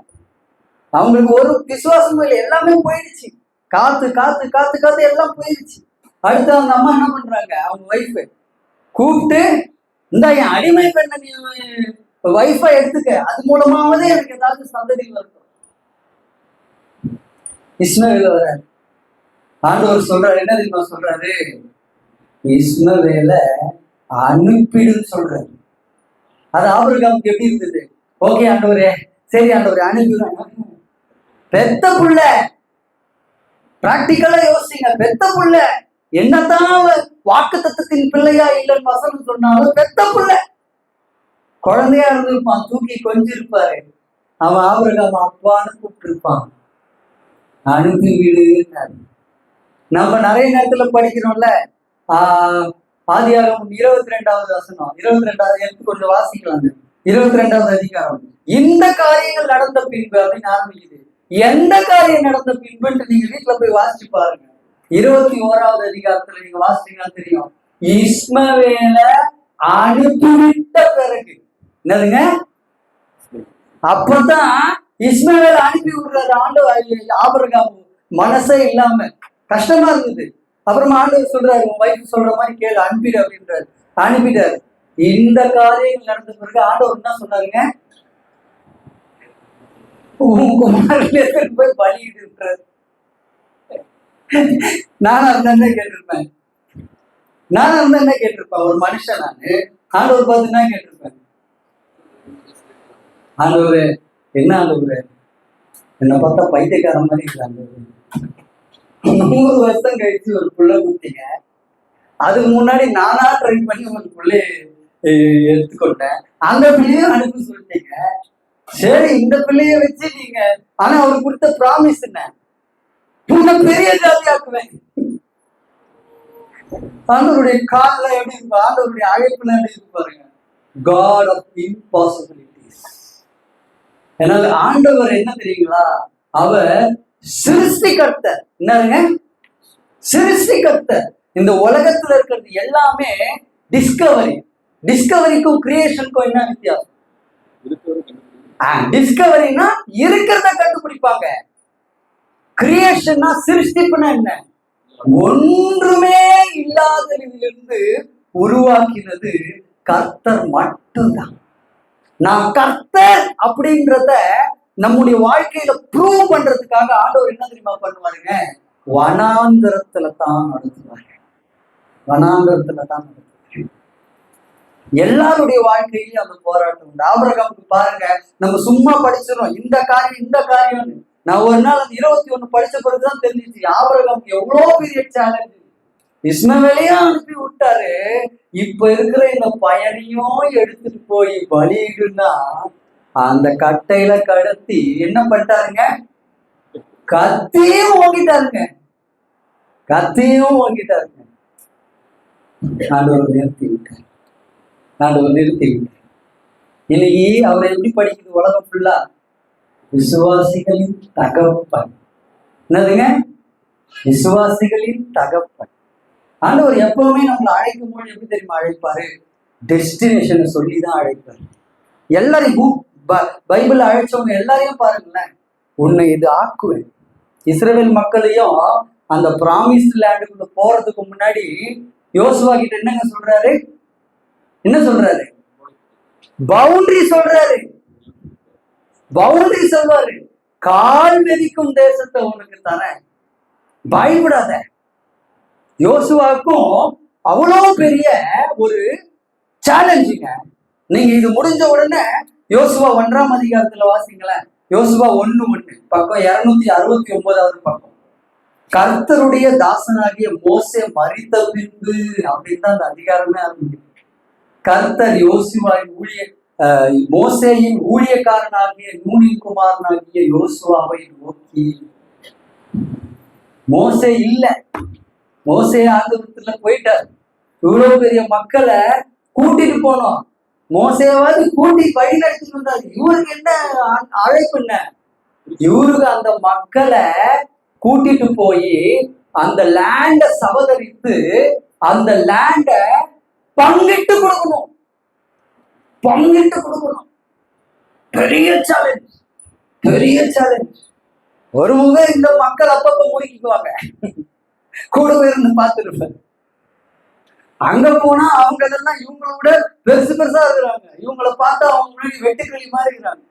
அவங்களுக்கு ஒரு விசுவாசமும் இல்லை, எல்லாமே போயிடுச்சு. காத்து காத்து காத்து காத்து எல்லாம் போயிடுச்சு. அடுத்து அவங்க அம்மா என்ன பண்றாங்க, அவங்க ஒய்ஃபு கூப்பிட்டு, இந்த என் அடிமை பெண்ணை நீ ஒய்ஃபா எடுத்துக்க, அது மூலமாவது எனக்கு ஏதாவது சந்ததி வரட்டும். இஸ்மவேல் வர்றாரு. ஆண்டவர் சொல்றாரு, என்ன தெரியுமா சொல்றாரு? இஸ்மவேல அனுப்பிடுன்னு சொல்றாரு. அது ஆபிரகாமுக்கு எப்படி இருந்தது? ஓகே ஆண்டவரே, சரி ஆண்டவரே அனுப்பிடுறேன். பெத்த புள்ள, பிராக்டிக்கலா யோசிங்க. பெத்த புள்ள என்னதான் வாக்குத்தத்தத்தின் பிள்ளையா இல்லைன்னு வசனம் சொன்னாலும் பெத்த புள்ள குழந்தையா இருந்திருப்பான், தூக்கி கொஞ்சிருப்பாரு. அவன் ஆபிரகாம் அப்பான்னு கூப்பிட்டு இருப்பான். அனுப்பி விடுனாரு. நம்ம நிறைய நேரத்துல படிக்கிறோம்ல, ஆதியாகமம் 22வது வசனம், 22வது எடுத்து கொஞ்சம் வாசிக்கலாங்க. 22வது அதிகாரம், இந்த காரியங்கள் நடந்த பின்பு அப்படின்னு ஆரம்பிக்குது. எந்த காரியம் நடந்த பின்புன்ட்டு நீங்க வீட்டுல போய் வாசிச்சு பாருங்க. 21வது அதிகாரத்துல நீங்க வாசிச்சீங்கன்னா தெரியும். இஸ்மவேல அனுப்பிவிட்ட பிறகு என்னதுங்க, அப்பதான் இஸ்மவேல அனுப்பி விடுறாரு ஆண்டவர். ஆபிரகாம் மனசே இல்லாம கஷ்டமா இருந்தது. அப்புறமா ஆண்டவர் சொல்றாரு, உன் வைஃப் சொல்ற மாதிரி கேளு, அனுப்பிடு அப்படின்றாரு. அனுப்பிட்டாரு. இந்த காரியங்கள் நடந்த பிறகு ஆண்டவர் என்ன சொன்னாருங்க, உன் குமாரிலே போய் பலியிடுறாரு. நானா இருந்தா என்ன கேட்டிருப்பேன்? ஒரு மனுஷன் நானு. ஆண்டவர் பார்த்து என்ன கேட்டிருப்பேன்? ஆண்டவரே, என்ன ஆண்டவரே, என்னை பார்த்தா பைத்தியக்காரன் மாதிரி இருக்காங்க. 100 வருஷம் கழிச்சு ஒரு புள்ள குத்திங்க, அதுக்கு முன்னாடி நானா ட்ரை பண்ணி ஒரு பிள்ளைய எடுத்துக்கொண்டேன். அந்த பிள்ளையும் அனுப்பி சொல்லிட்டீங்க. சரி, இந்த பிள்ளைய வச்சு நீங்க, ஆனா அவருக்கு கொடுத்த ப்ராமிஸ் என்ன, உன்னை பெரிய ஜாதியாக்குவேன். ஆண்டவருடைய கால்ல எப்படி இருப்பா, ஆண்டவருடைய அழைப்புல எப்படி இருப்பாருங்க, God of impossibilities. அதனால ஆண்டவர் என்ன தெரியுங்களா, அவர் சிருஷ்டிகர்த்தர். என்னங்க, சிருஷ்டிகர்த்தர். இந்த உலகத்துல இருக்கிறது எல்லாமே டிஸ்கவரி. டிஸ்கவரிக்கும் கிரியேஷனுக்கும் என்ன வித்தியாசம்? டிஸ்கவரினா இருக்கிறத கண்டுபிடிப்பாங்க. கிரியேஷன்னா சிருஷ்டிப்புனா என்ன, ஒன்றுமே இல்லாததிலிருந்து உருவாக்கினது கர்த்தர் மட்டும்தான். நான் கர்த்தர் அப்படின்றத நம்முடைய வாழ்க்கையில ப்ரூவ் பண்றதுக்காக ஆண்டவர் என்ன தெரியுமா பண்ணுவாருங்க, வனாந்தரத்துல தான் நடத்துவாரு. வனாந்தரத்துல தான் நடத்துவாரு. எல்லாருடைய வாழ்க்கையிலும் அந்த போராட்டம் உண்டு. ஆபிரகாமுக்கு பாருங்க, நம்ம சும்மா படிச்சிடறோம் இந்த காரியம் இந்த காரியம். நான் ஒரு நாள் அந்த 21 படிச்ச பிறகுதான் தெரிஞ்சிச்சு ஆபிரகாமுக்கு எவ்வளவு பெரிய சேலஞ்சு. இஸ்மவேலையும் அனுப்பி விட்டாரு, இப்ப இருக்கிற இந்த பயனையும் எடுத்துட்டு போய் பலியிடுன்னா அந்த கட்டையில கடத்தி என்ன பண்ணிட்டாருங்க, கத்தியும் ஓங்கிட்டாருங்க. ஆண்டவர் நிறுத்தி விட்டார். இன்னைக்கு அவரை எப்படி படிக்குது உலகம் ஃபுல்லா, விசுவாசிகளின் தகப்பன். என்னதுங்க, விசுவாசிகளின் தகப்பன். ஆண்டவர் எப்பவுமே நம்மளை அழைக்கும் போது எப்படி தெரியுமா அழைப்பாரு, டெஸ்டினேஷனை சொல்லிதான் அழைப்பாரு. எல்லாரையும் பைபிள் அழைச்சவங்க எல்லாரையும் பாருங்களேன், உன்னை இது ஆக்குவேன். இஸ்ரவேல் மக்களையும் அந்த பிராமிஸ்ட் லேண்டுக்குள்ள போறதுக்கு முன்னாடி யோசுவா கிட்ட என்னங்க சொல்றாரு, என்ன சொல்றாரு, பவுண்டரி சொல்றாரு. பவுண்டரி சொல்வாரு, கால் மிதிக்கும் தேசத்தை உனக்கு தரேன், பயப்படாத. யோசுவாக்கும் அவ்வளவு பெரிய ஒரு சேலஞ்சுங்க. நீங்க இது முடிஞ்ச உடனே யோசுவா 1ஆம் அதிகாரத்துல வாசிங்களேன். யோசுவா 1:1 பக்கம் 269வது பக்கம். கர்த்தருடைய தாசனாகிய மோசே மரித்த பின்பு அப்படின்னு தான் அந்த அதிகாரமே ஆரம்பிக்கும். கர்த்தர் மோசேயின் ஊழியக்காரனாகிய நூனின் குமாரனாகிய யோசுவாவை நோக்கி, மோசே இல்ல, மோசே ஆண்டவரத்துல போயிட்டார். இவ்வளவு பெரிய மக்களை கூட்டிட்டு போனோம், மோசேவாவது கூட்டி வழி நடத்திட்டு வந்தாரு. இவருக்கு என்ன அழைப்பு, என்ன இவருக்கு அந்த மக்களை கூட்டிட்டு போய் அந்த லேண்ட சபதரித்து அந்த லேண்ட பங்கிட்டு கொடுக்கணும். பங்கிட்டு கொடுக்கணும். பெரிய சேலஞ்ச், பெரிய சேலஞ்ச். ஒரு முகம் இந்த மக்கள் அப்பப்ப முடிக்குவாங்க, கூடவே இருந்து பார்த்துருப்பாங்க. அங்க போனா அவங்க இதெல்லாம் இவங்களோட பெருசு பெருசா இருக்கிறாங்க. இவங்களை பார்த்தா அவங்க முன்னாடி வெட்டுக்கிளி மாதிரி இருக்கிறாங்க,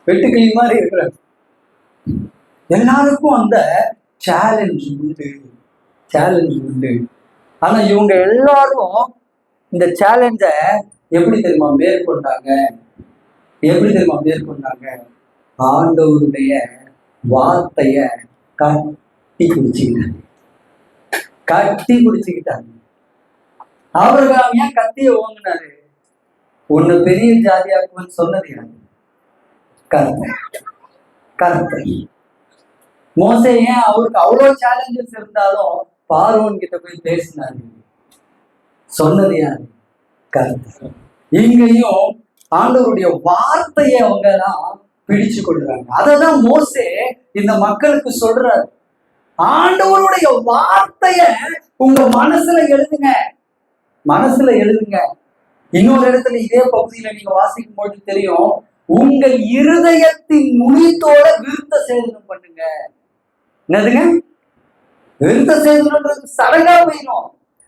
வெட்டுக்கிளி மாதிரி இருக்கிறாங்க. எல்லாருக்கும் அந்த சேலஞ்ச் உண்டு, சேலஞ்ச் உண்டு. ஆனா இவங்க எல்லாரும் இந்த சேலஞ்ச எப்படி தெரியுமா மேற்கொண்டாங்க? எப்படி தெரியுமா மேற்கொண்டாங்க? ஆண்டவருடைய வார்த்தைய கட்டி பிடிச்சுக்கிட்டாங்க, கட்டி பிடிச்சுக்கிட்டாங்க. ஆபிரகாம் ஏன் கத்திய ஓங்கினாரு? உன்னை பெரிய ஜாதியாக்குன்னு சொன்னது யாரு? கர்த்தர், கர்த்தர். மோசே ஏன் அவருக்கு அவ்வளவு சேலஞ்சஸ் இருந்தாலும் பார்வோன் கிட்ட போய் பேசினாரு? சொன்னது யாரு? கர்த்தர். இங்கேயும் ஆண்டவருடைய வார்த்தையை அவங்க எல்லாம் பிடிச்சு கொள்றாங்க. அததான் மோசே இந்த மக்களுக்கு சொல்றாரு, ஆண்டவருடைய வார்த்தைய உங்க மனசுல எழுதுங்க, மனசுல எழுதுங்க. இன்னொரு இடத்துல இதே பகுதியில நீங்க வாசிக்கும் போது தெரியும், உங்கள் இருதயத்தின் நுனித்தோட விருத்த சேதனம் பண்ணுங்க. என்னதுங்க விருத்த சேதனம்ன்றது? சடங்கா போயிடும்.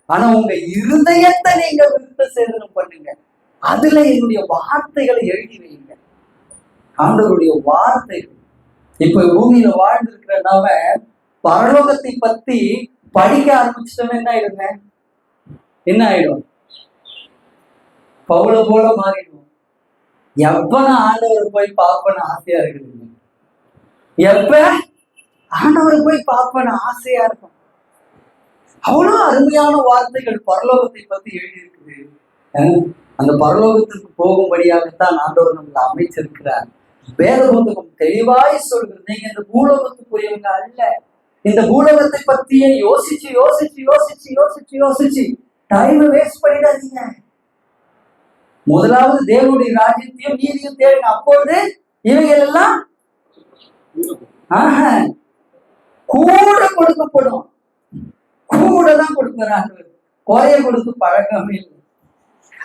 ஆனா உங்க இருதயத்தை நீங்க விருத்த சேதனம் பண்ணுங்க, அதுல என்னுடைய வார்த்தைகளை எழுதி வைங்க. ஆண்டவருடைய வார்த்தைகள். இப்ப பூமியில வாழ்ந்திருக்கிற நாம பரலோகத்தை பத்தி படிக்க ஆரம்பிச்சிட்டோம்னா என்ன ஆயிடுங்க? என்ன ஆயிடும்? பவுல போல மாறிடும். எப்ப நான் ஆண்டவரை போய் பார்ப்பேன்னு ஆசையா இருக்குது, எப்ப ஆண்டவரை போய் பார்ப்பேன்னு ஆசையா இருக்கும். அவ்வளவு அருமையான வார்த்தைகள் பரலோகத்தை பத்தி எழுதி இருக்குது. அந்த பரலோகத்திற்கு போகும்படியாகத்தான் ஆண்டவர் நம்மளை அமைச்சிருக்கிறார். வேத புத்தகம் தெளிவாய் சொல்கிறது, நீங்க இந்த பூலோகத்துக்குரியவங்க அல்ல. இந்த பூலோகத்தை பத்தியே யோசிச்சு யோசிச்சு யோசிச்சு யோசிச்சு யோசிச்சு டைம் வேஸ்ட் பண்ணிடாதீங்க. முதலாவது தேவனுடைய ராஜ்யத்தையும் நீதியும் தேடுங்க, அப்பொழுது இவைகள் எல்லாம் கூட கொடுக்கப்படும். கூட தான் கொடுக்கிறாங்க, குறைய கொடுத்து பழக்கமே இல்லை.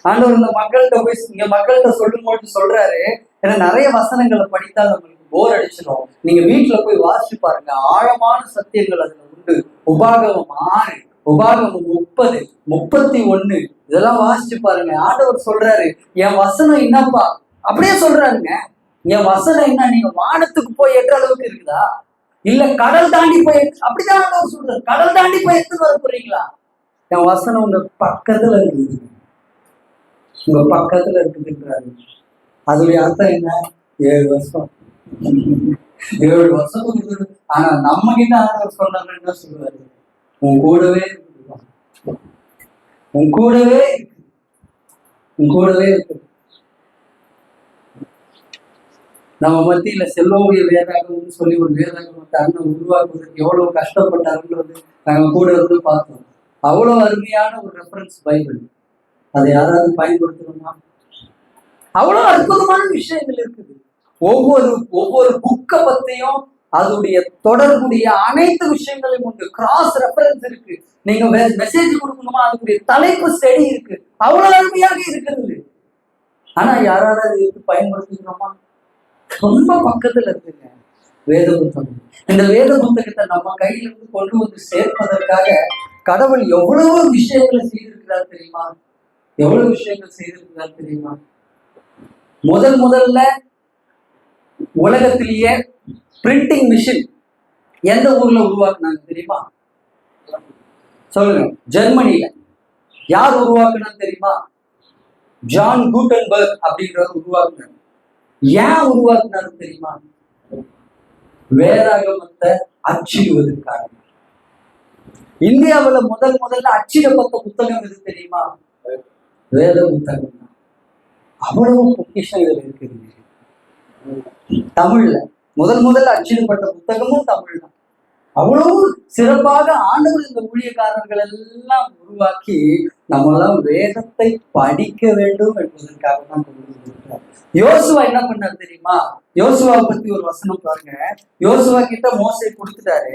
ஆண்டவர் இந்த மக்கள்கிட்ட போய் இங்க மக்கள்கிட்ட சொல்லும் போது சொல்றாரு, ஏன்னா நிறைய வசனங்களை படித்தா நம்மளுக்கு போர் அடிச்சிடும். நீங்க வீட்டுல போய் வாசிச்சு பாருங்க, ஆழமான சத்தியங்கள் அதுல உண்டு. உபாகமம் 6, உபாகமம் 30, 31 இதெல்லாம் வாசிச்சு பாருங்க. ஆண்டவர் சொல்றாரு, என் வசனம் என்னப்பா? அப்படியே சொல்றாருங்க, என் வசனம் என்ன? நீங்க வானத்துக்கு போய் எட்டுற அளவுக்கு இருக்குதா? இல்ல கடல் தாண்டி போய் அப்படிதான் ஆண்டவர் சொல்றாரு. கடல் தாண்டி போய் எடுத்து வர போறீங்களா? என் வசனம் உங்க பக்கத்துல இருக்குது, உங்க பக்கத்துல இருக்குதுன்றாரு. அதுடைய அர்த்தம் என்ன? 7 வருஷம் 7 வருஷம். ஆனா நம்ம கிட்ட ஆண்டவர் சொன்னாரு என்ன சொல்லுவாரு? உன் கூடவே இருக்கு, உன் கூடவே இருக்கு, உன் கூடவே இருக்கு. நம்ம மத்தியில செல்வமுடைய வேதாகம்னு சொல்லி ஒரு வேதாகமத்தை அண்ணன் உருவாக்குவதற்கு எவ்வளவு கஷ்டப்பட்டாருன்றது நாங்க கூட இருந்து பார்த்தோம். அவ்வளவு அருமையான ஒரு ரெஃபரன்ஸ் பைபிள். அதை யாராவது பயன்படுத்தணுமா? அவ்வளவு அற்புதமான விஷயங்கள் இருக்குது. ஒவ்வொரு புக்கை பத்தியும் அதோடைய தொடர்புடைய அனைத்து விஷயங்களையும் உண்டு. கிராஸ் ரெஃபரன்ஸ் இருக்கு. நீங்க மெசேஜ் கொடுக்கணுமா, அதுக்குரிய தலைப்பு ஸ்டடி இருக்கு. அவ்வளவு அருமையாக இருக்கிறது. ஆனா யாராவது அதை எடுத்து பயன்படுத்திக்கிறோமா? ரொம்ப பக்கத்துல இருக்குங்க வேத புத்தகம். இந்த வேத புத்தகத்தை நம்ம கையில இருந்து கொண்டு வந்து சேர்ப்பதற்காக கடவுள் எவ்வளவு விஷயங்களை செய்திருக்கிறார் தெரியுமா? எவ்வளவு விஷயங்கள் செய்திருக்கிறார் தெரியுமா? முதல்ல உலகத்திலேயே பிரிண்டிங் மிஷின் எந்த ஊர்ல உருவாக்குனாங்க தெரியுமா? சொல்லுங்க. ஜெர்மனியில. யார் உருவாக்குனான்னு தெரியுமா? ஜான் கூட்டன்பர்க் அப்படின்றவர் உருவாக்குனார். ஏன் உருவாக்குனாரு தெரியுமா? வேதாகமத்தை அச்சிடுவதற்காக. இந்தியாவுல முதல்ல அச்சிடப்பட்ட புத்தகம் எது தெரியுமா? வேத புத்தகம் தான். அவ்வளவு பொக்கிஷம் இதுல இருக்குது. தமிழ்ல முதல்ல அச்சிடப்பட்ட புத்தகமும் தமிழ் தான். அவ்வளவு சிறப்பாக ஆண்டவர் இந்த ஊழியக்காரர்கள் எல்லாம் உருவாக்கி நம்மெல்லாம் வேதத்தை படிக்க வேண்டும் என்பதற்காக தான் கொண்டு வந்திருக்கிறார். யோசுவா என்ன பண்ணார் தெரியுமா? யோசுவா பத்தி ஒரு வசனம் பாருங்க. யோசுவா கிட்ட மோசே கொடுத்துட்டாரு.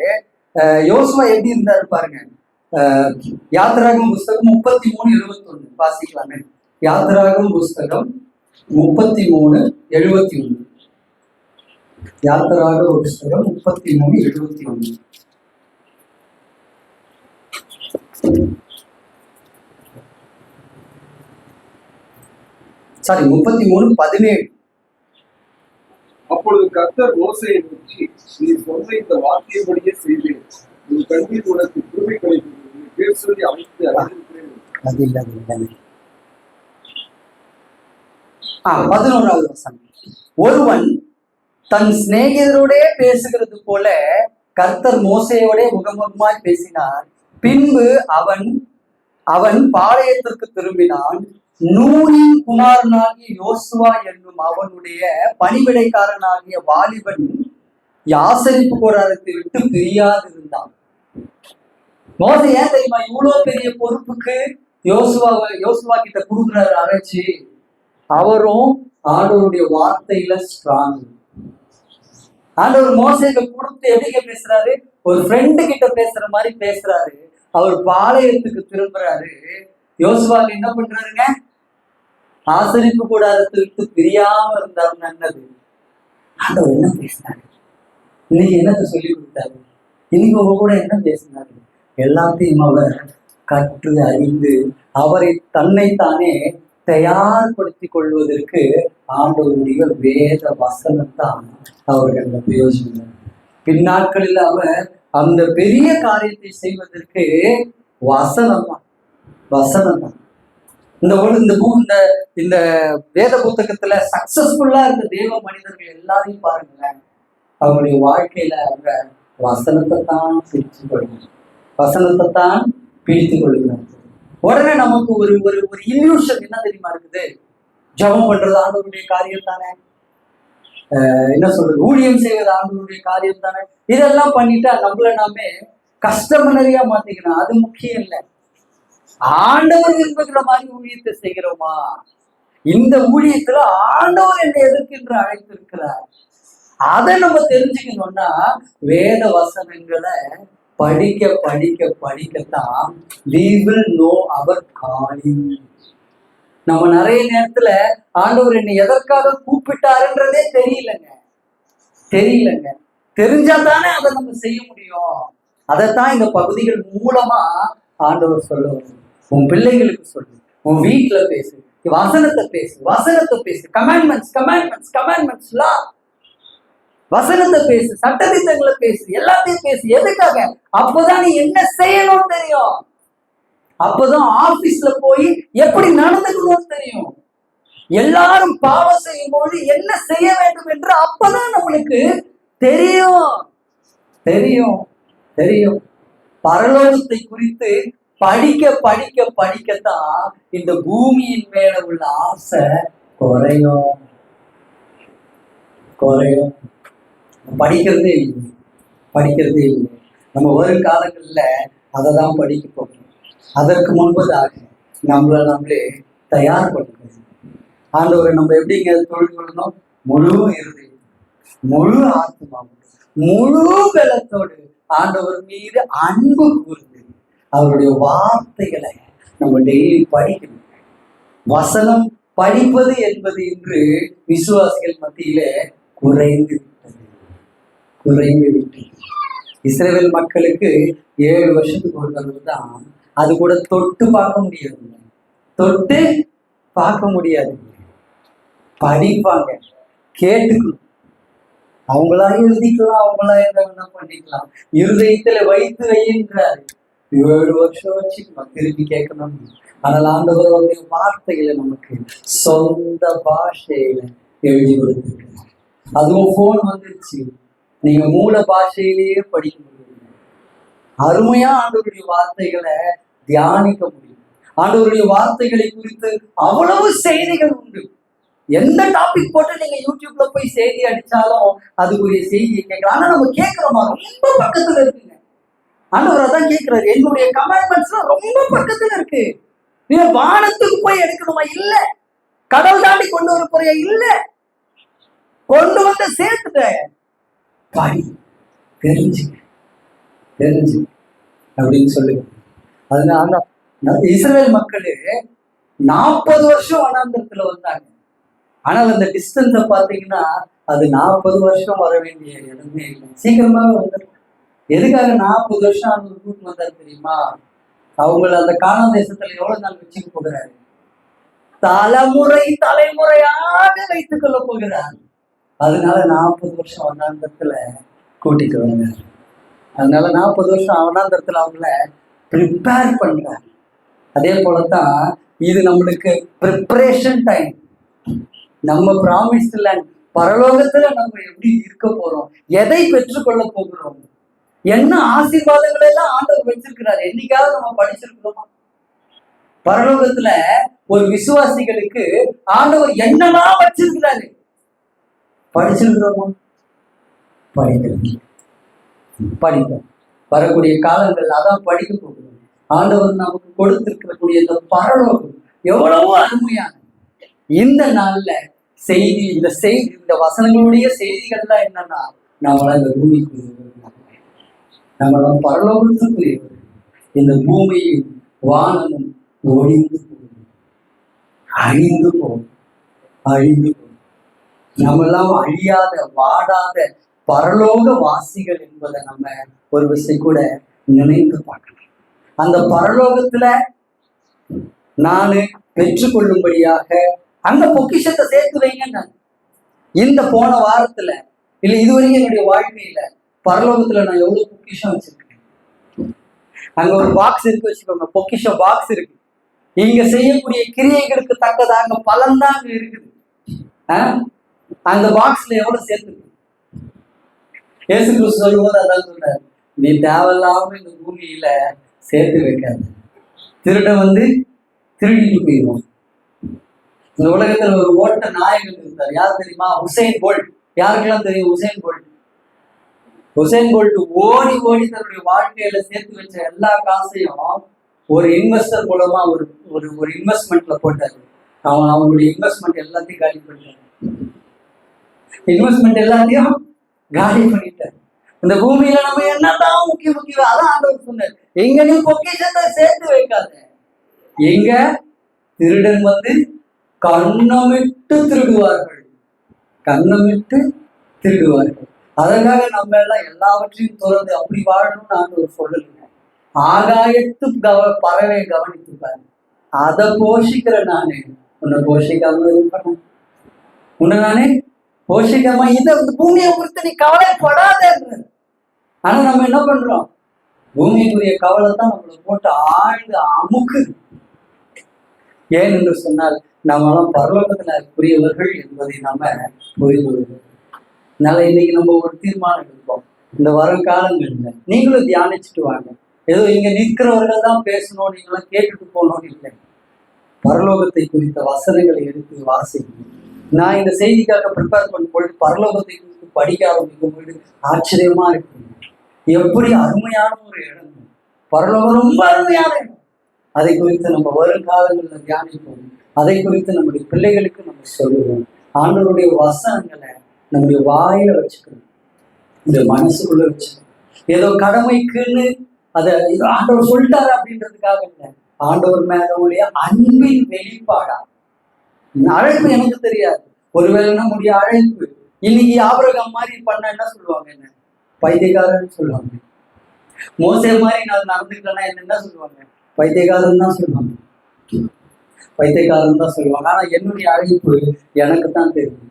யோசுவா எப்படி இருந்தாரு பாருங்க. யாத்திராகமம் புஸ்தகம் 33:71 வாசிக்கலாமே. யாத்திராகமம் புஸ்தகம் 33:71. யாத்திராகம புஸ்தகம் 33:71. சாரி, 33:17. அப்பொழுது கர்த்தர் மோசேயை நோக்கி, நீ சொன்ன இந்த வார்த்தையின்படியே செய்தேன். உன் கண்ணில் உனக்கு கிருபை கிடைக்கும். நீ பேர் சொல்லி அழைத்து அறிந்திருக்கிறேன். 11வது வசனம். ஒருவன் தன் சிநேகிதரோட பேசுகிறது போல கர்த்தர் மோசேயோட முகமுகமாய் பேசினார். பின்பு அவன் பாளையத்திற்கு திரும்பினான். நூனின் குமாரனாகிய யோசுவா என்னும் அவனுடைய பணிவிடைக்காரனாகிய வாலிபன் ஆசரிப்பு கூடாரத்தை விட்டு பிரியாதிருந்தான். மோசே ஏன் தெரியுமா இவ்வளவு பெரிய பொறுப்புக்கு யோசுவா கிட்ட கொடுக்குறாரு அழைச்சி? அவரும் ஆண்டவருடைய வார்த்தையில ஸ்ட்ராங். ஆண்டவர் மோசேக்கு கொடுத்து எப்படி பேசுறாரு? ஒரு ஃப்ரெண்டு கிட்ட பேசுற மாதிரி பேசுறாரு. அவர் பாளையத்துக்கு திரும்புறாரு. யோசுவா என்ன பண்றாருங்க? ஆசரிப்பு கூடாரத்தை விட்டு பிரியாம இருந்தாரு. நல்லது. ஆண்டவர் என்ன பேசினாரு? இன்னைக்கு என்னத்தை சொல்லி கொடுத்தாரு? இன்னைக்கு உங்க கூட என்ன பேசினாரு? எல்லாத்தையும் அவர் கற்று அறிந்து அவரை தன்னைத்தானே தயார்படுத்திக் கொள்வதற்கு ஆண்டவருடைய வேத வசனத்தான் அவர்கள் பிரயோஜனம். பின்னாட்களில் அவர் அந்த பெரிய காரியத்தை செய்வதற்கு வசனம் தான். இந்த வேத புத்தகத்துல சக்சஸ்ஃபுல்லா இருந்த தேவ மனிதர்கள் எல்லாரையும் பாருங்களேன். அவருடைய வாழ்க்கையில அவங்க வசனத்தை தான் பிடித்துக் கொள்கிறார்கள். உடனே நமக்கு ஒரு ஒரு ஒரு இல்யூஷன் என்ன தெரியுமா இருக்குது? ஜபம் பண்றது ஆண்டவருடைய காரியம் தானே, என்ன சொல்றது, ஊழியம் செய்வது ஆண்டவருடைய காரியம் தானே. இதெல்லாம் பண்ணிட்டா நம்மள நாமே கஸ்டமரியா மாத்திக்கணும். அது முக்கியம் இல்லை. ஆண்டவர் விரும்புகிற மாதிரி ஊழியத்தை செய்கிறோமா? இந்த ஊழியத்துல ஆண்டவர் என்னை எதற்கென்று அழைத்திருக்கிறார், அதை நம்ம தெரிஞ்சுக்கணும்னா வேத வசனங்களை படிக்க படிக்க படிக்கத்தான் we will know our calling. நம்ம நிறைய நேரத்துல ஆண்டவர் என்னை எதற்காக கூப்பிட்டாருன்றதே தெரியலங்க. தெரிஞ்சா தானே அதை நம்ம செய்ய முடியும். அதைத்தான் இந்த பகுதிகள் மூலமா ஆண்டவர் சொல்லுவார். உன் பிள்ளைகளுக்கு சொல்லு, உன் வீட்டுல பேசு, வசனத்தை பேசு. கமாண்ட்மெண்ட்ஸ் லா, வசனத்தை பேசு, சட்டதிட்டங்களை பேசு, எல்லாத்தையும் பேசு. எதுக்காக? அப்போதான் நீ என்ன செய்யணும்னு தெரியும். அப்போதான் ஆபீஸ்ல போய் எப்படி நடந்துக்கணும்னு தெரியும். எல்லாரும் பாவம் செய்யும் போது என்ன செய்ய வேண்டும் என்று அப்பதான் நம்மளுக்கு தெரியும். பரலோகத்தை குறித்து படிக்கத்தான் இந்த பூமியின் மேல உள்ள ஆசை குறையும். படிக்கிறதே இல்லை. நம்ம வரும் காலங்கள்ல அதை தான் படிக்க போகிறோம். அதற்கு முன்பதாக நம்மளே தயார்படுத்தணும். ஆண்டவரை நம்ம எப்படிங்க தொழில் கொள்ளணும்? முழு இருதயம், முழு ஆத்மாவோடு, முழு பலத்தோடு ஆண்டவர் மீது அன்பு கூர்ந்து அவருடைய வார்த்தைகளை நம்ம டெய்லி படிக்கணும். வசனம் படிப்பது என்பது இன்று விசுவாசிகள் மத்தியில குறைந்து விட்டது. இஸ்ரவேல் மக்களுக்கு 7 வருஷத்துக்கு ஒரு தடவை தான். அது கூட தொட்டு பார்க்க முடியாது. படிப்பாங்க, கேட்டுக்கணும். அவங்களா எழுதிக்கலாம், அவங்களா என்ன பண்ணிக்கலாம். இருதயத்துல வைத்து வைன்றாரு. 7 வருஷம் வச்சு நம்ம திருப்பி கேட்கணும். ஆனால் ஆண்டவருடைய வார்த்தைகளை நமக்கு சொந்த பாஷையில எழுதி கொடுத்துருக்காங்க. அதுவும் போன் வந்துருச்சு, நீங்க மூல பாஷையிலேயே படிக்க முடியும். அருமையா ஆண்டவருடைய வார்த்தைகளை தியானிக்க முடியும். ஆண்டவருடைய வார்த்தைகளை குறித்து அவ்வளவு செய்திகள் உண்டு. எந்த டாபிக் போட்டு நீங்க யூடியூப்ல போய் செய்தி அடிச்சாலும் அதுக்குரிய செய்தியை கேட்கலாம். ஆனா நம்ம கேட்கிறோமா? ரொம்ப பக்கத்துல இருக்குங்க. ஆண்டவர் அதான் கேட்கிறாரு, என்னுடைய கமெண்ட்மெண்ட்ஸ்லாம் ரொம்ப பக்கத்துல இருக்கு. நீங்க வானத்துக்கு போய் எடுக்கணுமா? இல்ல. கடல் தாண்டி கொண்டு வர போறியா? இல்ல. கொண்டு வந்து சேர்த்துட்டேன். படி, தெரிஞ்சு அப்படின்னு சொல்லுங்க. அதனால இஸ்ரேல் மக்களே 40 வருஷம் வனாந்தரத்துல வந்தாங்க. ஆனால் அந்த டிஸ்டன்ஸை பார்த்தீங்கன்னா அது 40 வருஷம் வர வேண்டிய இடமே இல்லை, சீக்கிரமாவே வந்துடும். எதுக்காக 40 வருஷம் அவங்க கூட்டு வந்தாரு தெரியுமா? அவங்கள அந்த கானான் தேசத்துல எவ்வளவு நாள் வச்சுக்க போகிறாரு? தலைமுறையாக வைத்துக் கொள்ள போகிறார். அதனால 40 வருஷம் வனாந்தரத்துல கூட்டிட்டு வந்தார். அதனால 40 வருஷம் வனாந்தரத்துல அவங்கள ப்ரிப்பேர் பண்றாரு. அதே போலதான் இது நம்மளுக்கு ப்ரிப்பரேஷன் டைம். நம்ம ப்ராமிஸ்ட் லேண்ட், பரலோகத்துல நம்ம எப்படி இருக்க போறோம், எதை பெற்றுக்கொள்ள போகிறோம், என்ன ஆசீர்வாதங்கள் எல்லாம் ஆண்டவர் வச்சிருக்கிறார், என்னைக்காவது நம்ம படிச்சிருக்கிறோமா? பரலோகத்துல ஒரு விசுவாசிகளுக்கு ஆண்டவர் என்னெல்லாம் வச்சிருக்கிறாரு படிச்சிருக்கிறோமா? படிப்போம். வரக்கூடிய காலங்கள் அதான் படிக்க போகிறோம். ஆண்டவர் நமக்கு கொடுத்திருக்கக்கூடிய இந்த பரலோகம் எவ்வளவோ அருமையான இந்த நாள்ல செய்தி, இந்த வசனங்களுடைய செய்திகள்லாம் என்னன்னா, நம்மளாம் இந்த பூமிக்கு நம்மளாம் பரலோகத்துக்குரியவர். இந்த பூமியும் வானமும் ஒழிந்து போகும், அழிந்து போகும். நம்மெல்லாம் அழியாத வாடாத பரலோக வாசிகள் என்பதை நம்ம ஒரு விஷயம் கூட நினைத்து பார்க்கணும். அந்த பரலோகத்துல நானு பெற்றுக்கொள்ளும்படியாக அந்த பொக்கிஷத்தை சேர்த்து வைங்க. இந்த போன வாரத்துல இல்ல இதுவரைக்கும் என்னுடைய வாழ்க்கையில பரலோகத்துல நான் எவ்வளவு பொக்கிஷம் வச்சிருக்கேன். அங்க ஒரு பாக்ஸ் இருக்கு வச்சுக்கோங்க, பொக்கிஷம் பாக்ஸ் இருக்கு. இங்க செய்யக்கூடிய கிரியைகளுக்கு தக்கதாக பலன் தான் அங்க இருக்குது. அந்த பாக்ஸ்ல எவ்வளவு சேர்த்து இயேசு கிறிஸ்து சொல்லும்போது அதான் சொல்றாரு, நீ தேவையில்லாம இந்த பூமியில சேர்த்து வைக்காது, திருடன் வந்து திருடிட்டு போயிடுவான். இந்த உலகத்துல ஒரு ஓட்ட நாயகன் இருந்தார். யார் தெரியுமா? Usain Bolt. யாருக்கெல்லாம் தெரியும் உசேன் போல்ட்? உசேன் போல்ட் ஓடி ஓடி தன்னுடைய வாழ்க்கையில சேர்த்து வச்ச எல்லா காசையும் ஒரு இன்வெஸ்டர் மூலமா ஒரு ஒரு ஒரு இன்வெஸ்ட்மெண்ட்ல போட்டாரு. அவனுடைய இன்வெஸ்ட்மெண்ட் எல்லாத்தையும் காலி பண்ணிட்டாரு. இன்வெஸ்ட்மெண்ட் எல்லாத்தையும் காலி பண்ணிட்டாரு. இந்த பூமியில நம்ம என்னதான் முக்கியம் அதான் ஆண்டவர் சொன்னார், எங்க நீ பொக்கிஷத்தை சேர்த்து வைக்காத, எங்க திருடன் வந்து கண்ணமிட்டு திருடுவார்கள். அதற்காக நம்ம எல்லாம் எல்லாவற்றையும் துறந்து அப்படி வாழணும்னு ஆண்டவர் சொல்லலைங்க. ஆகாயத்து பறவை கவனித்துப்பாரு, அதை போஷிக்கிற நானே உன்னை போஷிக்காம இருப்பேன், உன்னை நானே போஷிக்காம இதை பூமியை குறித்து நீ கவலைப்படாத. ஆனா நம்ம என்ன பண்றோம்? பூமிக்குரிய கவலை தான் நம்மளை போட்டு ஆழ்ந்து அமுக்குது. ஏன் என்று சொன்னால் நம்மளாம் பரலோகத்துல புரியவர்கள் என்பதை நம்ம புரிந்து கொள்கிறோம். அதனால இன்னைக்கு நம்ம ஒரு தீர்மானம் எடுப்போம். இந்த வருங்காலங்கள்ல நீங்களும் தியானிச்சுட்டு வாங்க. ஏதோ இங்க நிற்கிறவர்கள் தான் பேசணும், நீங்களாம் கேட்டுட்டு போகணும்னு இல்லை. பரலோகத்தை குறித்த வசனங்களை எடுத்து வாசிக்கணும். நான் இந்த செய்திக்காக ப்ரிப்பேர் பண்ணும் பொழுது பரலோகத்தை குறித்து படிக்க ஆரம்பிக்கும் பொழுது ஆச்சரியமா இருக்கு. எப்படி அருமையான ஒரு இடம் பரலோகம், ரொம்ப அருமையான இடம். அதை குறித்து நம்ம வருங்காலங்களில் தியானிப்போம். அதை குறித்து நம்முடைய பிள்ளைகளுக்கு நம்ம சொல்லுவோம். ஆண்டவருடைய வசனங்களை நம்முடைய வாயில வச்சுக்கணும், இந்த மனசுக்குள்ள வச்சுக்கணும். ஏதோ கடமைக்குன்னு அதை ஆண்டவர் சொல்லிட்டாரு அப்படின்றதுக்காக இல்லை, ஆண்டவர் மேலவுடைய அன்பின் வெளிப்பாடா. அழைப்பு எனக்கு தெரியாது, ஒருவேளை நம்முடைய அழைப்பு இன்னைக்கு ஆபிரகாம் மாதிரி பண்ண என்ன சொல்லுவாங்க, என்ன பைத்தியக்காரன்னு சொல்லுவாங்க. மோசே மாதிரி நான் நடந்துக்கலன்னா என்ன சொல்லுவாங்க? பைத்தியக்காரன் தான் சொல்லுவாங்க. ஆனா என்னுடைய அழைப்பு எனக்கு தான் தெரியும்.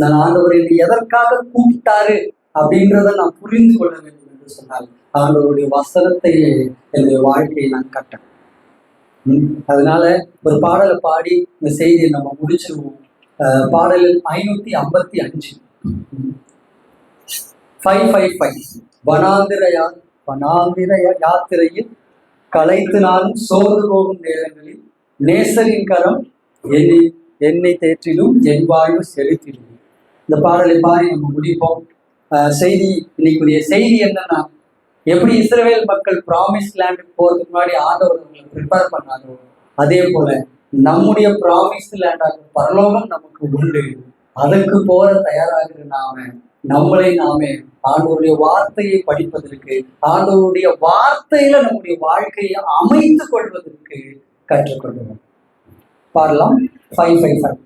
நான் ஆண்டவர் என்னை எதற்காக கூப்பிட்டாரு அப்படின்றத நான் புரிந்து கொள்ள வேண்டும் என்று சொன்னால் ஆண்டவருடைய வசனத்தை என்னுடைய வாழ்க்கையை நான் கட்டணும். அதனால ஒரு பாடலை பாடி இந்த செய்தியை நம்ம முடிச்சிருவோம். பாடல் 555 555 வனாந்திர யாத்திரையில் களைத்து நாளும் சோர்ந்து போகும் நேரங்களில் நேசரின் கரம் என்னை என்னை தேற்றிலும் என் வாழ்வு செலுத்திடும். இந்த பாடலை பாடி நம்ம முடிப்போம். செய்தி இன்னைக்குரிய செய்தி என்னன்னா, எப்படி இஸ்ரவேல் மக்கள் ப்ராமிஸ் லேண்டுக்கு போறதுக்கு முன்னாடி ஆண்டவர் அவங்களை ப்ரிப்பேர் பண்ணாரோ, அதே போல நம்முடைய ப்ராமிஸ் லேண்டாக பரலோகம் நமக்கு உண்டு. அதற்கு போற தயாராகிற நம்மளை நாமே ஆண்டவருடைய வார்த்தையை படிப்பதற்கு, ஆண்டவருடைய வார்த்தையில நம்முடைய வாழ்க்கையை அமைத்து கொள்வதற்கு கற்றுக்கொள்வோம். பாடலாம் 555.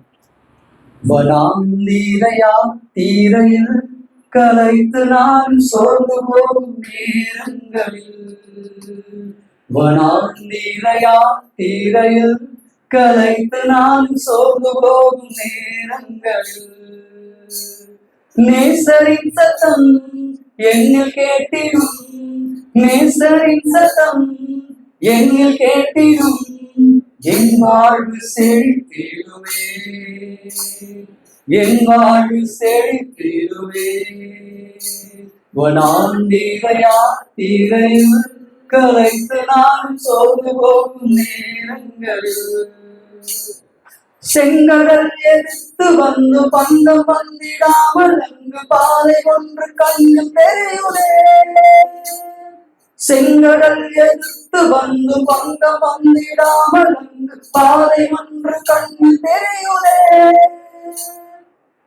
வனாந்தீரையா தீரையில் கலைத்து நான் சோர்ந்து போகும் நேரங்களில், வனாந்தீரையா தீரையில் கலைத்து நான் சோர்ந்து போகும் நேரங்களில், நேசரின் சத்தம் என்னில் கேட்டிடும், நேசரின் சத்தம் என்னில் கேட்டிடும், என் வாழ்வு செழித்திடுவே, என் வாழ்வு செழித்திடுவே. வனாந்தீரையா தீரையில் கலைத்து நான் சோர்ந்து போகும் நேரங்களில், செங்கடல் எதிர்த்து வந்து பங்கம் வந்திடாமல் அங்கு பாதை ஒன்று கண்ணில் தெரியுதே, செங்கடல் எதிர்த்து வந்து பங்கம் வந்திடாமல் அங்கு பாதை ஒன்று கண்ணில் தெரியுதே,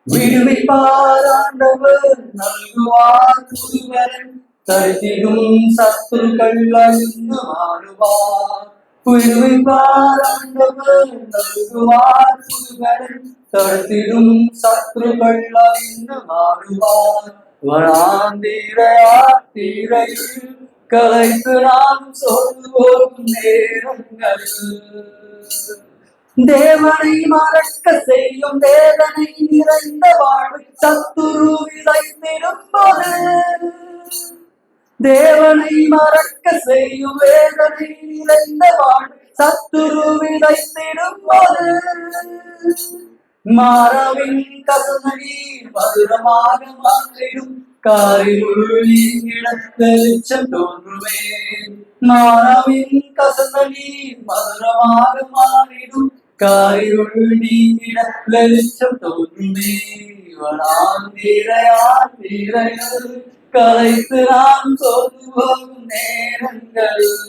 விடுவிப்பார் ஆண்டவர் நல்குவார் புதுவரன், தரித்திடும் சத்துருக்கள் அழிந்து மாறுவார், விடுவிப்பார் ஆண்டவர் நல்குவார் புதுவரன், தரித்திடும் சத்துருக்கள் அழிந்து மாறுவார். வனாந்தீரையா தீரையில் கலைத்து நாம் சோர்ந்து போகும் நேரங்களில், தேவனை மறக்க செய்யும் வேதனை நிறைந்த வாழ்வு சத்துரு விதைத்திடும் போது, தேவனை மறக்க செய்யும் வேதனை நிறைந்த வாழ்வு சத்துரு விதைத்திடும் போது, மாறாவின் கசனடி மதுரமாக மாற்றிடும் காரிருள் நீங்கிட வெளிச்சம் தோன்றுமே, மாறாவின் கசனடி மதுரமாக மாறிடும் காரிருள் நீங்கிட வெளிச்சம் தோன்றுமே. வனாந்தீரையா தீரையில் கலைத்து நாம் சோர்ந்து போகும் நேரங்களில்,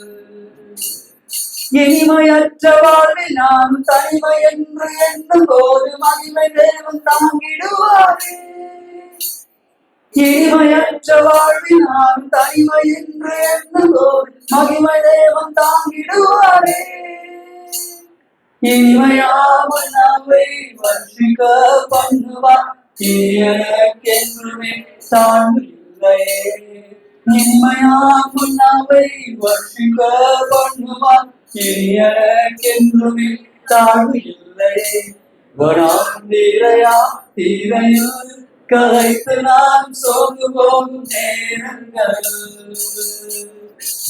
இனிமையற்ற வாழ்வில் நாம் தனிமை என்று எண்ணும் போது மகிமை தேவன் தாங்கிடுவாரே, இனிமையற்ற வாழ்வில் நாம் தனிமை என்று எண்ணும் போது மகிமை தேவன் தாங்கிடுவாரே, இனிமையாமல் நாவை வர்ஷிக்க பண்ணுவார், எனக்கென்றுமே தாழ்வு இல்லையே, இனிமையாமல் நாவை வர்ஷிக்க பண்ணுவார், எனக்கென்றுமே தாழ்வு இல்லையே. வனாந்தீரையா தீரையில் கலைத்து நான் சோர்ந்து போகும் நேரங்களில்,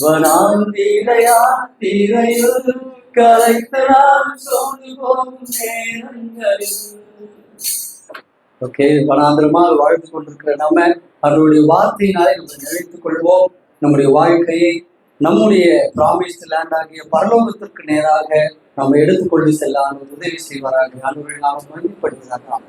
வனாந்தீரையா தீரையில் கலைத்து நான் சோர்ந்து போகும் நேரங்களில். ஓகே, வனாந்திரமாக வாழ்ந்து கொண்டிருக்கிற நம்ம அவருடைய வார்த்தையினாலே நம்ம நினைத்துக் கொள்வோம். நம்முடைய வாழ்க்கையை நம்முடைய ப்ராமிஸ்ட் லேண்ட் ஆகிய பரலோகத்திற்கு நேராக நாம் எடுத்துக்கொண்டு செல்ல உதவி செய்வாராக. ஆண்டவரை நாம் மகிமைப்படுத்துகிறார்.